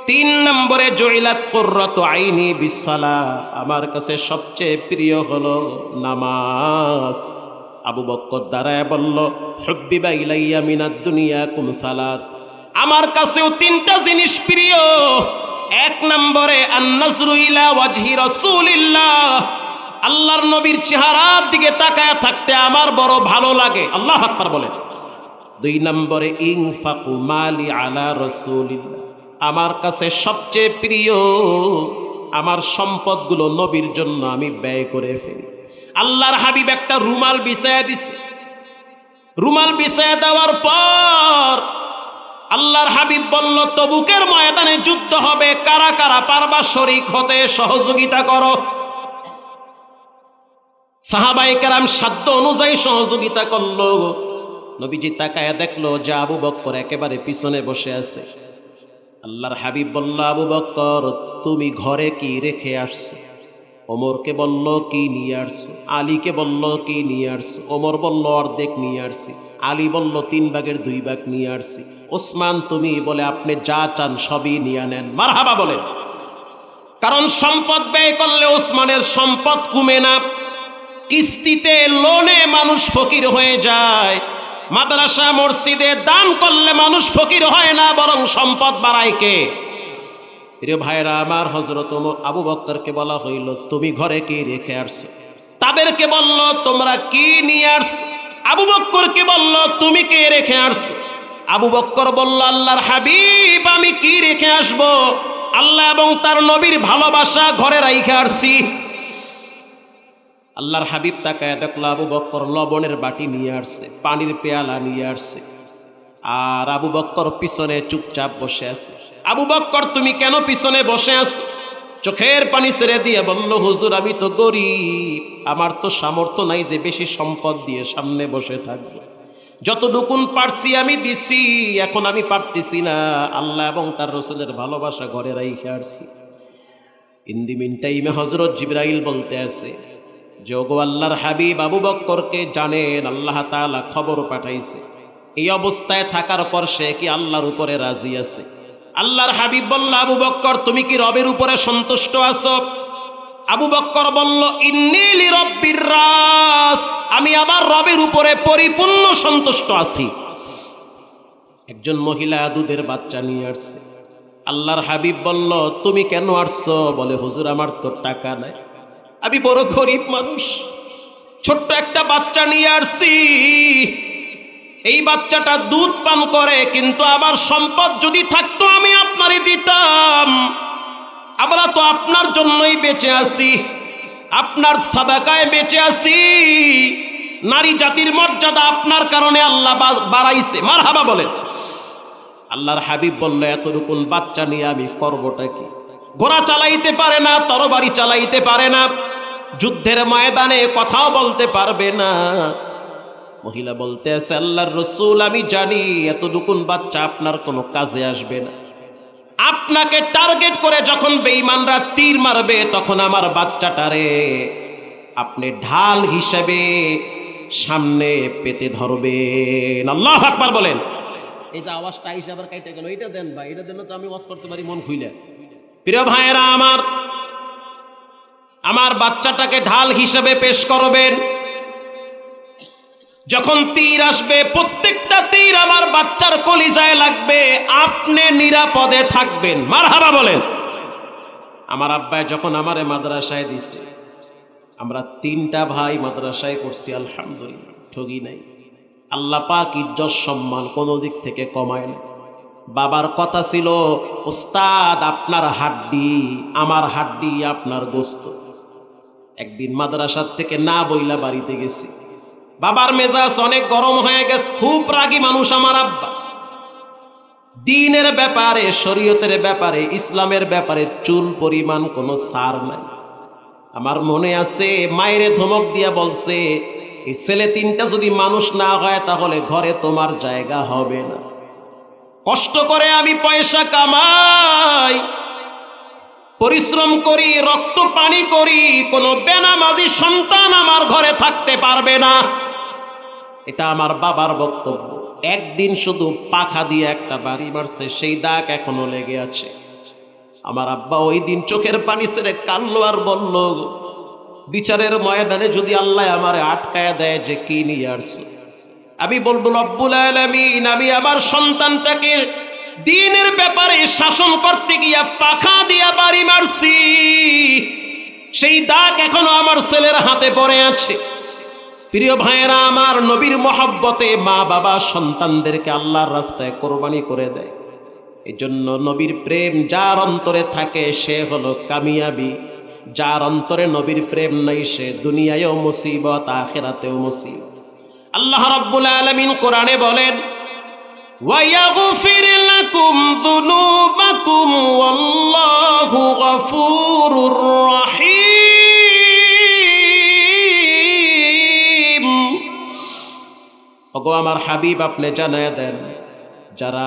তিন নম্বরে জুইলাত কুররাতু আইনি বিসসালাহ, আমার কাছে সবচেয়ে প্রিয় হলো নামাজ। আবু বকর দাঁড়ায় বলল, হুব্বিবা ইলাইয়া মিনাদ দুনিয়া কুম সালাত, আমার কাছেও তিনটা জিনিস প্রিয়। এক নম্বরে আন-নাজরু ইলা ওয়াজহি রাসূলিল্লাহ, আল্লাহর নবীর চেহারার দিকে তাকায় থাকতে আমার বড় ভালো লাগে। আল্লাহু আকবার বলেন। দুই নম্বরে ইনফাকু মালি আলা রাসূলিল্লাহ, আমার কাছে সবচেয়ে প্রিয় আমার সম্পদগুলো নবীর জন্য আমি ব্যয় করে ফেলি। আল্লাহর হাবিব একটা রুমাল বিছায়া দিছে। রুমাল বিছায়া দেওয়ার পর আল্লাহর হাবিব বলল, তবুকের ময়দানে যুদ্ধ হবে, কারা কারা পারবা শরীক হতে, সহযোগিতা করো। সাহাবায়ে কেরাম সাধ্য অনুযায়ী সহযোগিতা করলো। নবীজি তাকায়া দেখলো যে আবু বকর একেবারে পিছনে বসে আছে। আল্লাহর হাবিব বলল, আবু বকর তুমি ঘরে কি রেখে আসছো? ওমরকে বলল, কি নিয়ে আসছো? আলীকে বলল, কি নিয়ে আসছো? ওমর বলল, অর্ধেক নিয়ে আসছি। আলী বলল, 3 ভাগের 2 ভাগ নিয়ে আসছি। ওসমান তুমি বলে, আপনি যা চান সবই নিয়ে নেন। মারহাবা বলেন। কারণ সম্পদ ব্যয় করলে ওসমানের সম্পদ কমে না, কিস্তিতে লোনে মানুষ ফকির হয়ে যায়। মাদ্রাসা মসজিদে দান করলে মানুষ ফকির হয় না, বরং সম্পদ বাড়ায় কে? প্রিয় ভাইরা আমার, হযরত আবু বকরকে বলা হইল, তুমি ঘরে কি রেখে আসছো? তাদেরকে বলল, তোমরা কি নিয়ে আসছো? আবু বকরকে বলল, তুমি কে রেখে আসছো? আবু বকর বলল, আল্লাহর হাবিব আমি কি রেখে আসব? আল্লাহ এবং তার নবীর ভালোবাসা ঘরে রাইখে আসছি। আল্লাহর হাবিব তাকায় দেখলো আবু বকর লবণের বাটি নিয়ে আসছে, পানির পেয়ালা নিয়ে আসছে, আর আবু বকর পিছনে চুপচাপ বসে আছে। আবু বকর তুমি কেন পিছনে বসে আছো? চোখের পানি ছেড়ে দিয়ে বলল, হুজুর আমি তো গরিব, আমার তো সামর্থ্য নাই যে বেশি সম্পদ দিয়ে সামনে বসে থাকবো। যতটুকুন পারছি আমি দিছি, এখন আমি পারতেছি না। আল্লাহ এবং তার রাসূলের ভালোবাসা ঘরে রাইখে আসছি। ইন দি মিন টাইমে হযরত জিবরাইল বলতে আছে, যে ওগো আল্লাহর হাবিব আবু বক্করকে জানেন আল্লাহ তাআলা খবর পাঠাইছে, এই অবস্থায় থাকার পর সে কি আল্লাহর উপরে রাজি আছে? আল্লাহর হাবিব বলল, আবু বক্কর তুমি কি রবের উপরে সন্তুষ্ট আছো? আবু বক্কর বলল, ইন্নী লিরাব্বির রাস, আমি আমার রবের উপরে পরিপূর্ণ সন্তুষ্ট আছি। একজন মহিলা দুধের বাচ্চা নিয়ে আসছে। আল্লাহর হাবিব বলল, তুমি কেন আসছো? বলে, হুজুর আমার তো টাকা নাই, আমি বড় গরিব মানুষ, ছোট্ট একটা বাচ্চা নিয়ে আসছি। এই বাচ্চাটা দুধ পান করে, কিন্তু আমার সম্পদ যদি থাকতো আমি আপনারই দিতাম। আমরা তো আপনার জন্যই বেঁচে আছি, আপনার সাদাকায় বেঁচে আছি। নারী জাতির মর্যাদা আপনার কারণে আল্লাহ বাড়াইছে। মারহাবা বলেন। আল্লাহর হাবিব বলল, এতটুকুন বাচ্চা নিয়ে আমি করবটা কি? ঘোড়া চালাইতে পারে না, তরবারি চালাইতে পারে না, যুদ্ধের ময়দানে কথাও বলতে পারবে না। মহিলা বলতে আছে, আল্লাহর রাসূল আমি জানি এতটুকুন বাচ্চা আপনার কোনো কাজে আসবে না। আপনাকে টার্গেট করে যখন বেঈমানরা তীর মারবে, তখন আমার বাচ্চাটারে আপনি ঢাল হিসেবে সামনে পেতে ধরবেন। আল্লাহু আকবার বলেন। এই যে আওয়াজটা আইসা আবার কাইটা গেল, এটা দেন ভাই, এটা দেন তো আমি ওয়াজ করতে পারি মন খুইলা। প্রিয় ভাইয়েরা আমার বাচ্চাটাকে ঢাল হিসেবে পেশ করবেন। যখন তীর আসবে, প্রত্যেকটা তীর আমার বাচ্চার কলিজায় লাগবে, আপনি নিরাপদে থাকবেন। মারহাবা বলেন। আমার আব্বাই যখন আমারে মাদ্রাসায় দিছে, আমরা 3টা ভাই মাদ্রাসায় পড়ছি, আলহামদুলিল্লাহ ঠগি নাই। আল্লাহ পাক ইজ্জত সম্মান কোনো দিক থেকে কমায় না। বাবার কথা ছিল, উস্তাদ আপনার হাড্ডি আমার হাড্ডি, আপনার গোস্ত। একদিন মাদ্রাসার থেকে না বইলা বাড়িতে গেছি, বাবার মেজাজ অনেক গরম হয়ে গেছে, খুব রাগী মানুষ আমার আব্বা। দ্বীনের ব্যাপারে, শরীয়তের ব্যাপারে, ইসলামের ব্যাপারে চুল পরিমাণ কোনো ছাড় নাই। আমার মনে আছে মায়েরে ধমক দিয়া বলছে, এই ছেলে 3টা যদি মানুষ না হয় তাহলে ঘরে তোমার জায়গা হবে না। কষ্ট করে আমি পয়সা কামাই, পরিশ্রম করি, রক্ত পানি করি, কোনো বেনামাজি সন্তান আমার ঘরে থাকতে পারবে না। এটা আমার বাবার বক্তব্য। একদিন শুধু পাখা দিয়ে একটা বাড়ি মারছে, সেই দাগ এখনো লেগে আছে। আমার আব্বা ওই দিন চোখের পানি ছেড়ে কাঁদলো আর বলল, বিচারের ময়দানে যদি আল্লাহ আমারে আটকায়া দেয় যে কি নিয়ে আসছে, আমি বলবো রব্বুল আলামিন, আমি আমার সন্তানটাকে দ্বীনের ব্যাপারে শাসন করতে গিয়া পাখা দিয়া বাড়ি মারছি, সেই দাগ এখনো আমার ছেলের হাতে পড়ে আছে। প্রিয় ভাইয়েরা আমার, নবীর মহব্বতে মা বাবা সন্তানদেরকে আল্লাহর রাস্তায় কোরবানি করে দেয়। এই জন্য নবীর প্রেম যার অন্তরে থাকে সে হলো কামিয়াবি। যার অন্তরে নবীর প্রেম নাই সে দুনিয়ায়ও মুসিবত, আখিরাতেও মুসিবত। আল্লাহ রাব্বুল আলামিন কোরআনে বলেন, ওয়ায়াগফির লাকুম যুনুবাকুম ওয়াল্লাহু গফুরুর রহিম। ওগো আমার হাবিব, আপনি জানায়া দেন যারা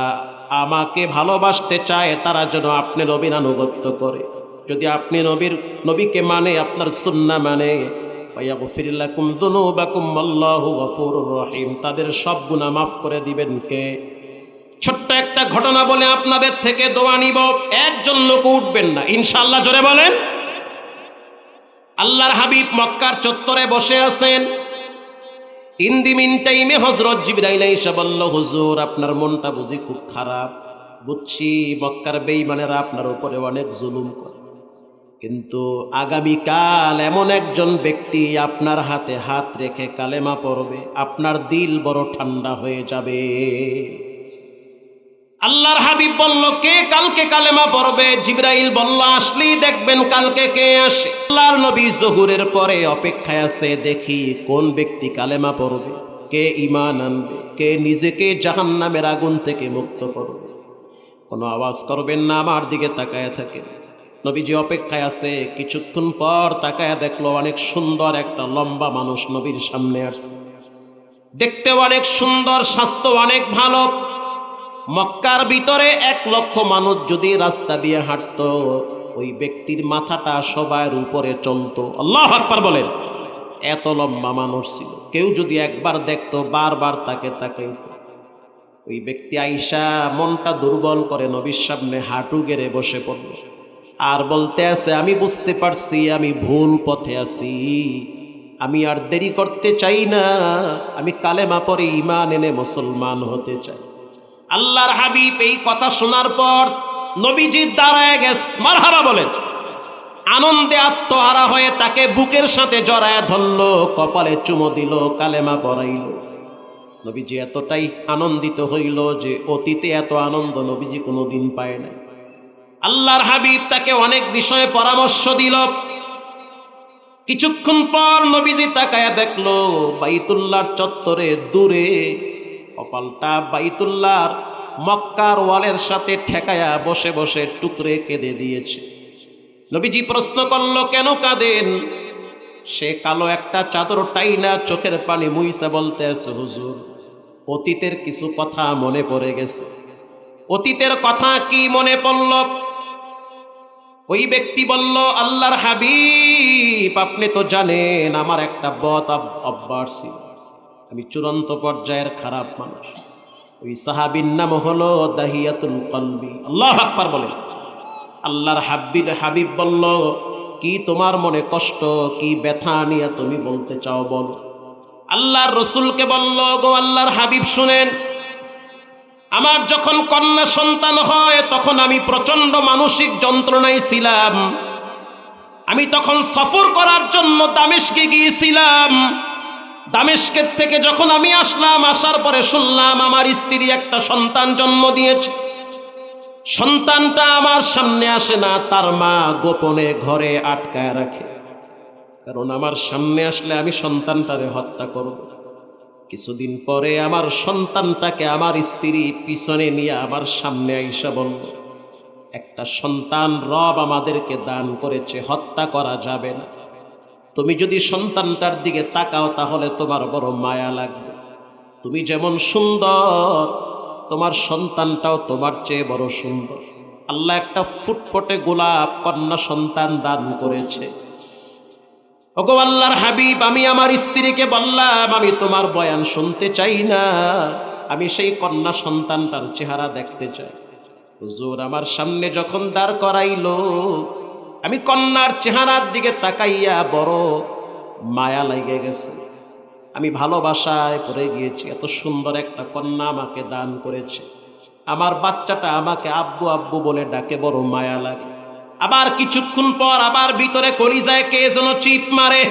আমাকে ভালোবাসতে চায় তারা যেন আপনি নবীর আনুগত্য করে। যদি আপনি নবীকে মানে, আপনার সুন্নাহ মানে, ওয়ায়াগফির লাকুম যুনুবাকুম আল্লাহু গফুরুর রহিম, তাদের সব গুনাহ মাফ করে দিবেন কে? ছোট্ট একটা ঘটনা বলে আপনাদের থেকে দোয়া নিব, একজন লোক উঠবেন না ইনশাআল্লাহ, জোরে বলেন। আল্লাহর হাবিব মক্কার চত্বরে বসে আছেন। ইন দি মিন টাইমে হযরত জিবরাইল এসে বলল, হুজুর আপনার মনটা বুঝি খুব খারাপ, বুঝছি মক্কার বেঈমানেরা আপনার উপরে অনেক জুলুম করে, কিন্তু আগামীকাল এমন একজন ব্যক্তি আপনার হাতে হাত রেখে কালেমা পড়বে, আপনার দিল বড় ঠান্ডা হয়ে যাবে। আল্লাহর হাবিব বলল, কে কালকে কালেমা পড়বে? জিবরাইল বলল, আসলেই দেখবেন কালকে কে আসে। আল্লাহর নবী জোহরের পরে অপেক্ষায় আছে, দেখি কোন ব্যক্তি কালেমা পড়বে, কে ঈমান আনবে, কে নিজেকে জাহান্নামের আগুন থেকে মুক্ত করবে। কোনো আওয়াজ করবেন না, আমার দিকে তাকায় থাকেন। নবীজি অপেক্ষায় আছে। কিছুক্ষণ পর তাকায় দেখলো অনেক সুন্দর একটা লম্বা মানুষ নবীর সামনে আসছে। দেখতে অনেক সুন্দর, স্বাস্থ্য অনেক ভালো। মক্কার ভিতরে 1 লক্ষ মানুষ যদি রাস্তা দিয়ে হাঁটতো, ওই ব্যক্তির মাথাটা সবার উপরে চলতো। আল্লাহু আকবার বলেন। এত লম্বা মানুষ ছিল, কেউ যদি একবার দেখতো বারবার তাকে তাকাইতো। ওই ব্যক্তি আইসা মনটা দুর্বল করে নবীর সামনে হাঁটু গেড়ে বসে পড়ল আর বলতে আছে, আমি বুঝতে পারছি আমি ভুল পথে আছি, আমি আর দেরি করতে চাই না, আমি কালেমা পড়ে ঈমান এনে মুসলমান হতে চাই। আল্লাহর হাবিব এই কথা শোনার পর নবীজি দাঁড়ায় গেছে, মারহাবা বলেন। আনন্দে আত্মহারা হয়ে তাকে বুকের সাথে জড়ায় ধরল, কপালে চুমো দিল, কালেমা পড়াইল। নবীজি এতটাই আনন্দিত হইল যে অতীতে এত আনন্দ নবীজি কোনোদিন পায় নাই। আল্লাহর হাবিব তাকে অনেক বিষয়ে পরামর্শ দিল। কিছুক্ষণ পর নবীজি তাকায়া দেখলো বাইতুল্লাহর চত্বরে দূরে কপালটা বাইতুল্লাহর মক্কার ওয়ালের সাথে ঠেকায়া বসে বসে টুকরে কেঁদে দিয়েছে। নবীজি প্রশ্ন করল, কেন কাঁদেন? সে কালো একটা চাদর টাইনা চোখের পানি মুইসা বলতে আছে, হুজুর অতীতের কিছু কথা মনে পড়ে গেছে। অতীতের কথা কি মনে পড়ল? ওই ব্যক্তি বলল, আল্লাহর হাবিব আপনি তো জানেন আমার একটা বদ অভ্যাস ছিল, আমি চূড়ান্ত পর্যায়ের খারাপ মানুষ। ওই সাহাবীর নাম হলো দাহিয়াতুল কলবি। আল্লাহু আকবার বলেন। আল্লাহর হাবিব বলল, কি তোমার মনে কষ্ট, কি ব্যথা নিয়ে তুমি বলতে চাও বলো। আল্লাহর রসুলকে বলল, গো আল্লাহর হাবিব শুনেন, আমার যখন কন্যা সন্তান হয় তখন আমি প্রচন্ড মানসিক যন্ত্রণায় ছিলাম। আমি তখন সফর করার জন্য দামেস্কে গিয়েছিলাম। দামেস্কের থেকে যখন আমি আসলাম, আসার পরে শুনলাম আমার স্ত্রী একটা সন্তান জন্ম দিয়েছে। সন্তানটা আমার সামনে আসে না, তার মা গোপনে ঘরে আটকায় রাখে, কারণ আমার সামনে আসলে আমি সন্তানটারে হত্যা করব। কিছুদিন পরে আমার সন্তানটাকে আমার স্ত্রী পিছনে নিয়ে আমার সামনে আইসা বলল, একটা সন্তান রব আমাদেরকে দান করেছে, হত্যা করা যাবে না। তুমি যদি সন্তানটার দিকে তাকাও তাহলে তোমার বড় মায়া লাগবে। তুমি যেমন সুন্দর, তোমার সন্তানটাও তোমার চেয়ে বড় সুন্দর। আল্লাহ একটা ফুটফুটে গোলাপ কন্যা সন্তান দান করেছে। ওগো আল্লাহর হাবিব, আমি আমার স্ত্রীকে বললাম, আমি তোমার বয়ান শুনতে চাই না, আমি সেই কন্যা সন্তানটার চেহারা দেখতে চাই। হুজুর আমার সামনে যখন দাঁড় করাইলো, আমি কন্যার চেহারার দিকে তাকাইয়া বড় মায়া লেগে গেছে। আমি ভালোবাসায় পড়ে গিয়েছি, এত সুন্দর একটা কন্যা আমাকে দান করেছে। আমার বাচ্চাটা আমাকে আব্বু আব্বু বলে ডাকে, বড় মায়া লাগে। আবার কিছুক্ষণ পর আবার ভিতরে কলিজায় কে যেন চিপ মারে,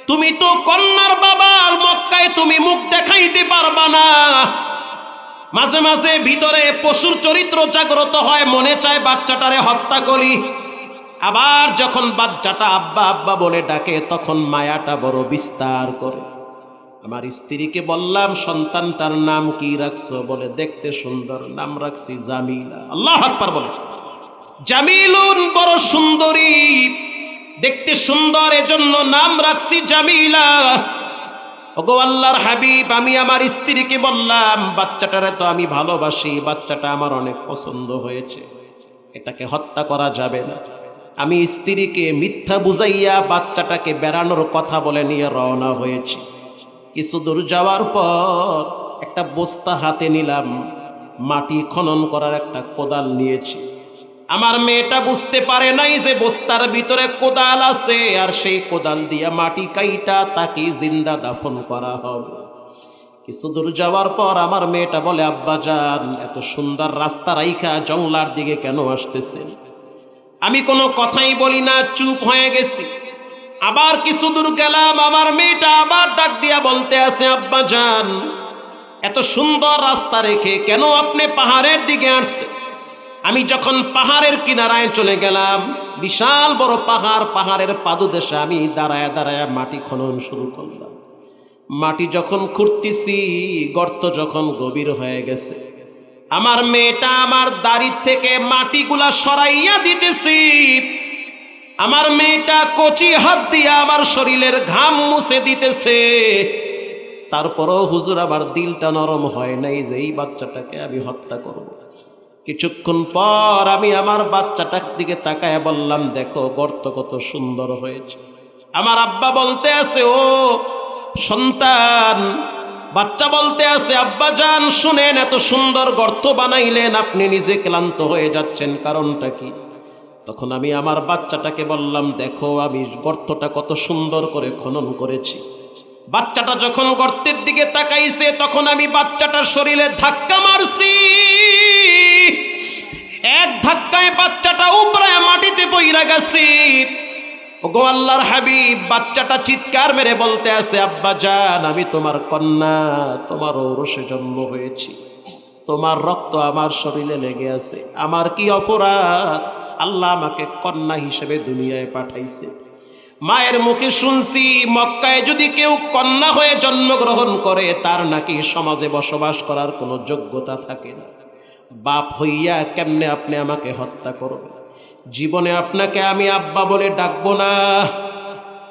তুমি তো কন্যার বাবার মক্কায় তুমি মুখ দেখাইতে পারবা না। মাঝে মাঝে ভিতরে পশুর চরিত্র জাগ্রত হয়, মনে চায় বাচ্চাটারে হত্যা করি। আবার যখন বাচ্চাটা আব্বা আব্বা বলে ডাকে তখন মায়াটা বড় বিস্তার করে। আমার স্ত্রীকে বললাম, সন্তানটার নাম কি রাখছো? বলে দেখতে সুন্দর, নাম রাখছি জামিলা। আল্লাহু আকবার বলে। জামিলুন, বড় সুন্দরী, দেখতে সুন্দর, এজন্য নাম রাখছি জামিলা। ওগো আল্লাহর হাবিব, আমি আমার স্ত্রীকে বললাম, বাচ্চাটারে তো আমি ভালোবাসি, বাচ্চাটা আমার অনেক পছন্দ হয়েছে, এটাকে হত্যা করা যাবে না। আমি স্ত্রীকে মিথ্যা বুঝাইয়া বাচ্চাটাকে বেড়ানোর কথা বলে নিয়ে রওনা হয়েছি। কিছু দূর যাওয়ার পর একটা বস্তা হাতে নিলাম, মাটি খনন করার একটা কোদাল নিয়েছি। আমার মেয়েটা বুঝতে পারে নাই যে বস্তার ভিতরে কোদাল আছে, আর সেই কোদাল দিয়া মাটি কাইটা তাকে জিন্দা দাফন করা হবে। কিছু দূর যাওয়ার পর আমার মেয়েটা বলে, আব্বা জান, এত সুন্দর রাস্তা রাইখা জঙ্গলার দিকে কেন আসতেছেন? আমি কোনো কথাই বলি না, চুপ হয়ে গেছি। আবার কিছু দূর গেলাম, আমার মেয়েটা আবার ডাক দিয়া বলতে আছে, আব্বা জান, এত সুন্দর রাস্তা রেখে কেন আপনি পাহাড়ের দিকে আসছেন? আমি যখন পাহাড়ের কিনারায় চলে গেলাম, বিশাল বড় পাহাড়, পাহাড়ের পাদদেশে আমি দাঁড়ায় দাঁড়ায় মাটি খনন শুরু করলাম। মাটি যখন খুঁড়তেছি, গর্ত যখন গভীর হয়ে গেছে, আমার মেয়েটা আমার দাড়ি থেকে মাটিগুলা সরাইয়া দিতেছি। আমার মেয়েটা কচি হাত দিয়ে আমার শরীরের ঘাম মুছে দিতেছে। তারপরও হুজুর আমার দিলটা নরম হয় নাই যে এই বাচ্চাটাকে আমি হত্যা করব। কিছুক্ষণ পর আমি আমার বাচ্চাটার দিকে তাকায় বললাম, দেখো গর্ত কত সুন্দর হয়েছে, আমার আব্বা বলতে আছে, ও সন্তান, বাচ্চা বলতে আছে, আব্বা জান শুনেন, এত সুন্দর গর্ত বানাইলেন, আপনি নিজে ক্লান্ত হয়ে যাচ্ছেন, কারণটা কি? তখন আমি আমার বাচ্চাটাকে বললাম, দেখো আমি গর্তটা কত সুন্দর করে খনন করেছি। বাচ্চাটা যখন গর্তের দিকে তাকাইছে, তখন আমি বাচ্চাটার শরীরে ধাক্কা মারছি। এক ধাক্কায় বাচ্চাটা উপরে মাটিতে পইরা গেছে। ওগো আল্লাহর হাবিব, বাচ্চাটা চিৎকার মেরে বলতে আছে, আব্বা জান আমি তোমার কন্যা, তোমার ঔরসে জন্ম হয়েছি, তোমার রক্ত আমার শরীরে লেগে আছে, আমার কি অপরাধ? আল্লাহ আমাকে কন্যা হিসেবে দুনিয়ায় পাঠাইছে। মায়ের মুখে শুনছি, মক্কায় যদি কেউ কন্যা হয়ে জন্মগ্রহণ করে তার নাকি সমাজে বসবাস করার কোনো যোগ্যতা থাকে না। বাপ হইয়া কেমনে আপনি আমাকে হত্যা করবেন? জীবনে আপনাকে আমি আব্বা বলে ডাকবো না,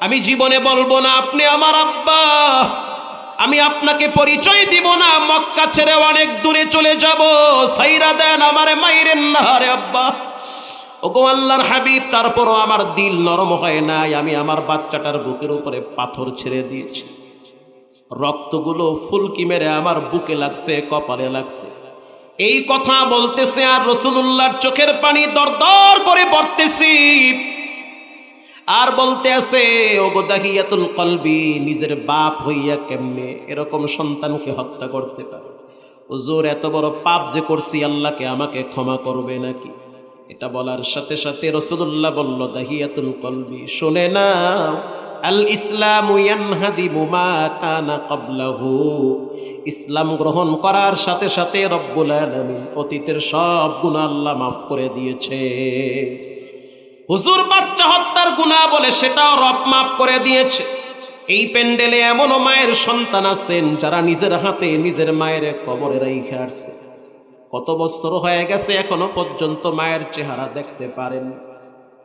আমি জীবনে বলবো না আপনি আমার আব্বা, আমি আপনাকে পরিচয় দিব না, মক্কা ছেড়ে অনেক দূরে চলে যাব, সাইরা দেন আমারে, মাইরেন না রে আব্বা। ওগো আল্লাহর হাবিব, তারপরও আমার দিল নরম হয় নাই। আমি আমার বাচ্চাটার বুকের উপরে পাথর ছেড়ে দিয়েছি, রক্তগুলো ফুলকি মেরে আমার বুকে লাগছে, কপালে লাগছে। এই কথা বলতেছে আর রাসূলুল্লাহর চোখের পানি দরদর করে পড়তেছি, আর বলতে আছে, ওগো দাহিয়াতুল কলবি, নিজের বাপ হইয়া কেমনে এরকম সন্তানকে হত্যা করতে পারে? হুজুর এত বড় পাপ যে করছি, আল্লাহকে আমাকে ক্ষমা করবে নাকি? এটা বলার সাথে সাথে রাসূলুল্লাহ বলল, দাহিয়াতুল কলবি, শুনে নাও, আল ইসলামু ইয়ানহাদিমু মা কানা ক্বাবলাহু। ইসলাম গ্রহণ করার সাথে সাথে রব্বুল আলামিন অতীতের সব গুনাহ আল্লাহ মাফ করে দিয়েছে। হুজুর বাচ্চা হত্যার গুনাহ বলে সেটাও রব মাফ করে দিয়েছে। এই প্যান্ডেলে এমনও মায়ের সন্তান আছেন যারা নিজের হাতে নিজের মায়ের কবরে রাইখা আসছে। কত বছর হয়ে গেছে, এখনো পর্যন্ত মায়ের চেহারা দেখতে পারেন।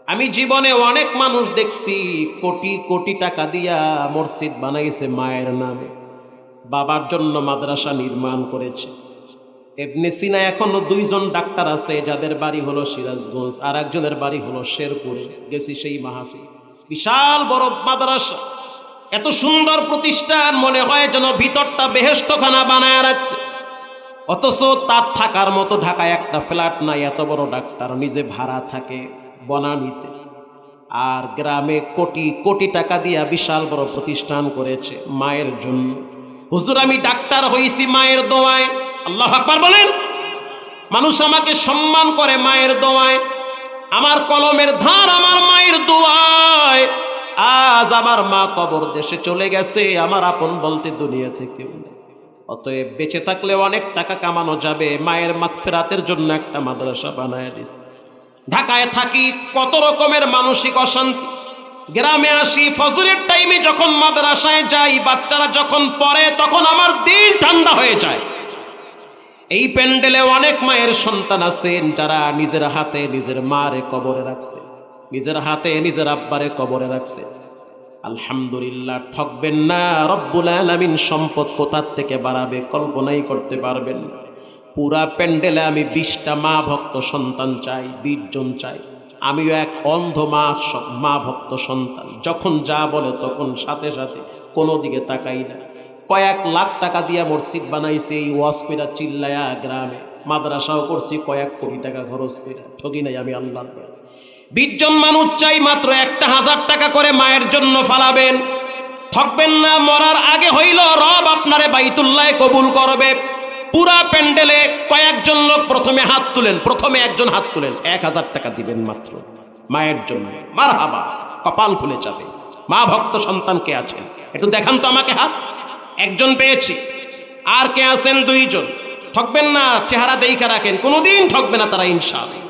আমি জীবনে অনেক মানুষ দেখছি কোটি কোটি টাকা দিয়া মসজিদ বানাইছে মায়ের নামে, বাবার জন্য মাদ্রাসা নির্মাণ করেছে। ইবনে সিনা এখনো দুইজন ডাক্তার আছে যাদের বাড়ি হলো সিরাজগঞ্জ, আর একজনের বাড়ি হলো শেরপুর। গেছি সেই মাহফিল, বিশাল বড় মাদ্রাসা, এত সুন্দর প্রতিষ্ঠান, মনে হয় যেন ভিতরটা বেহেশতখানা বানায় রাখছে। অথচ তার থাকার মতো ঢাকায় একটা ফ্ল্যাট নাই। এত বড় ডাক্তার নিজে ভাড়া থাকে বনানীতে, আর গ্রামে কোটি কোটি টাকা দিয়া বিশাল বড় প্রতিষ্ঠান করেছে মায়ের জন্য। হুজুর আমি ডাক্তার হইছি মায়ের দোয়ায়, আল্লাহু আকবার বলেন। মানুষ আমাকে সম্মান করে মায়ের দোয়ায়, আমার কলমের ধার আমার মায়ের দোয়ায়। আজ আমার মা কবর দেশে চলে গেছে, আমার আপন বলতে দুনিয়া থেকে। অতএব বেঁচে থাকলে অনেক টাকা কামানো যাবে, মায়ের মাগফিরাতের জন্য একটা মাদ্রাসা বানায় দিছে। ঢাকায় থাকি, কত রকমের মানসিক অশান্তি। গ্রামে আসি, ফজরের টাইমে যখন মাদ্রাসায় যাই, বাচ্চারা যখন পড়ে, তখন আমার দিল ঠান্ডা হয়ে যায়। এই প্যান্ডেলে অনেক মায়ের সন্তান আছেন যারা নিজের হাতে নিজের মারে কবরে রাখছে, নিজের হাতে নিজের আব্বারে কবরে রাখছে। আলহামদুলিল্লাহ, ঠকবেন না, রব্বুল আলামিন সম্পদ কোথার থেকে বাড়াবে কল্পনাই করতে পারবেন না। পুরা প্যান্ডেলে আমি 20টা মা ভক্ত সন্তান চাই, 20 জন চাই। আমিও এক অন্ধ মা ভক্ত সন্তান, যখন যা বলে তখন সাথে সাথে কোনো দিকে তাকাই না। কয়েক লাখ টাকা দিয়া মসজিদ বানাইছে, এই ওয়াজ কইরা চিল্লায়া গ্রামে, মাদ্রাসাও করছি কয়েক কোটি টাকা খরচ কইরা, ঠকি নাই আমি আল্লাহ। 20 জন মানুষ চাই, মাত্র 1000 টাকা করে মায়ের জন্য ফালাবেন। ঠকবেন না, মরার আগে হইল রব আপনারে বাইতুল্লাহ কবুল করবে। পুরা প্যান্ডেলে কয়েকজন লোক প্রথমে হাত তুলেন, প্রথমে একজন হাত তুলেন, 1000 টাকা দিবেন মাত্র মায়ের জন্য। মারহাবা, কপাল ফুলে যাবে। মা ভক্ত সন্তান কে আছেন একটু দেখান তো আমাকে হাত। একজন পেয়েছি, আর কে আছেন? 2 জন। ঠকবেন না, চেহারা দেইখা রাখেন, কোনোদিন ঠকবে না তারা ইনশাআল্লাহ।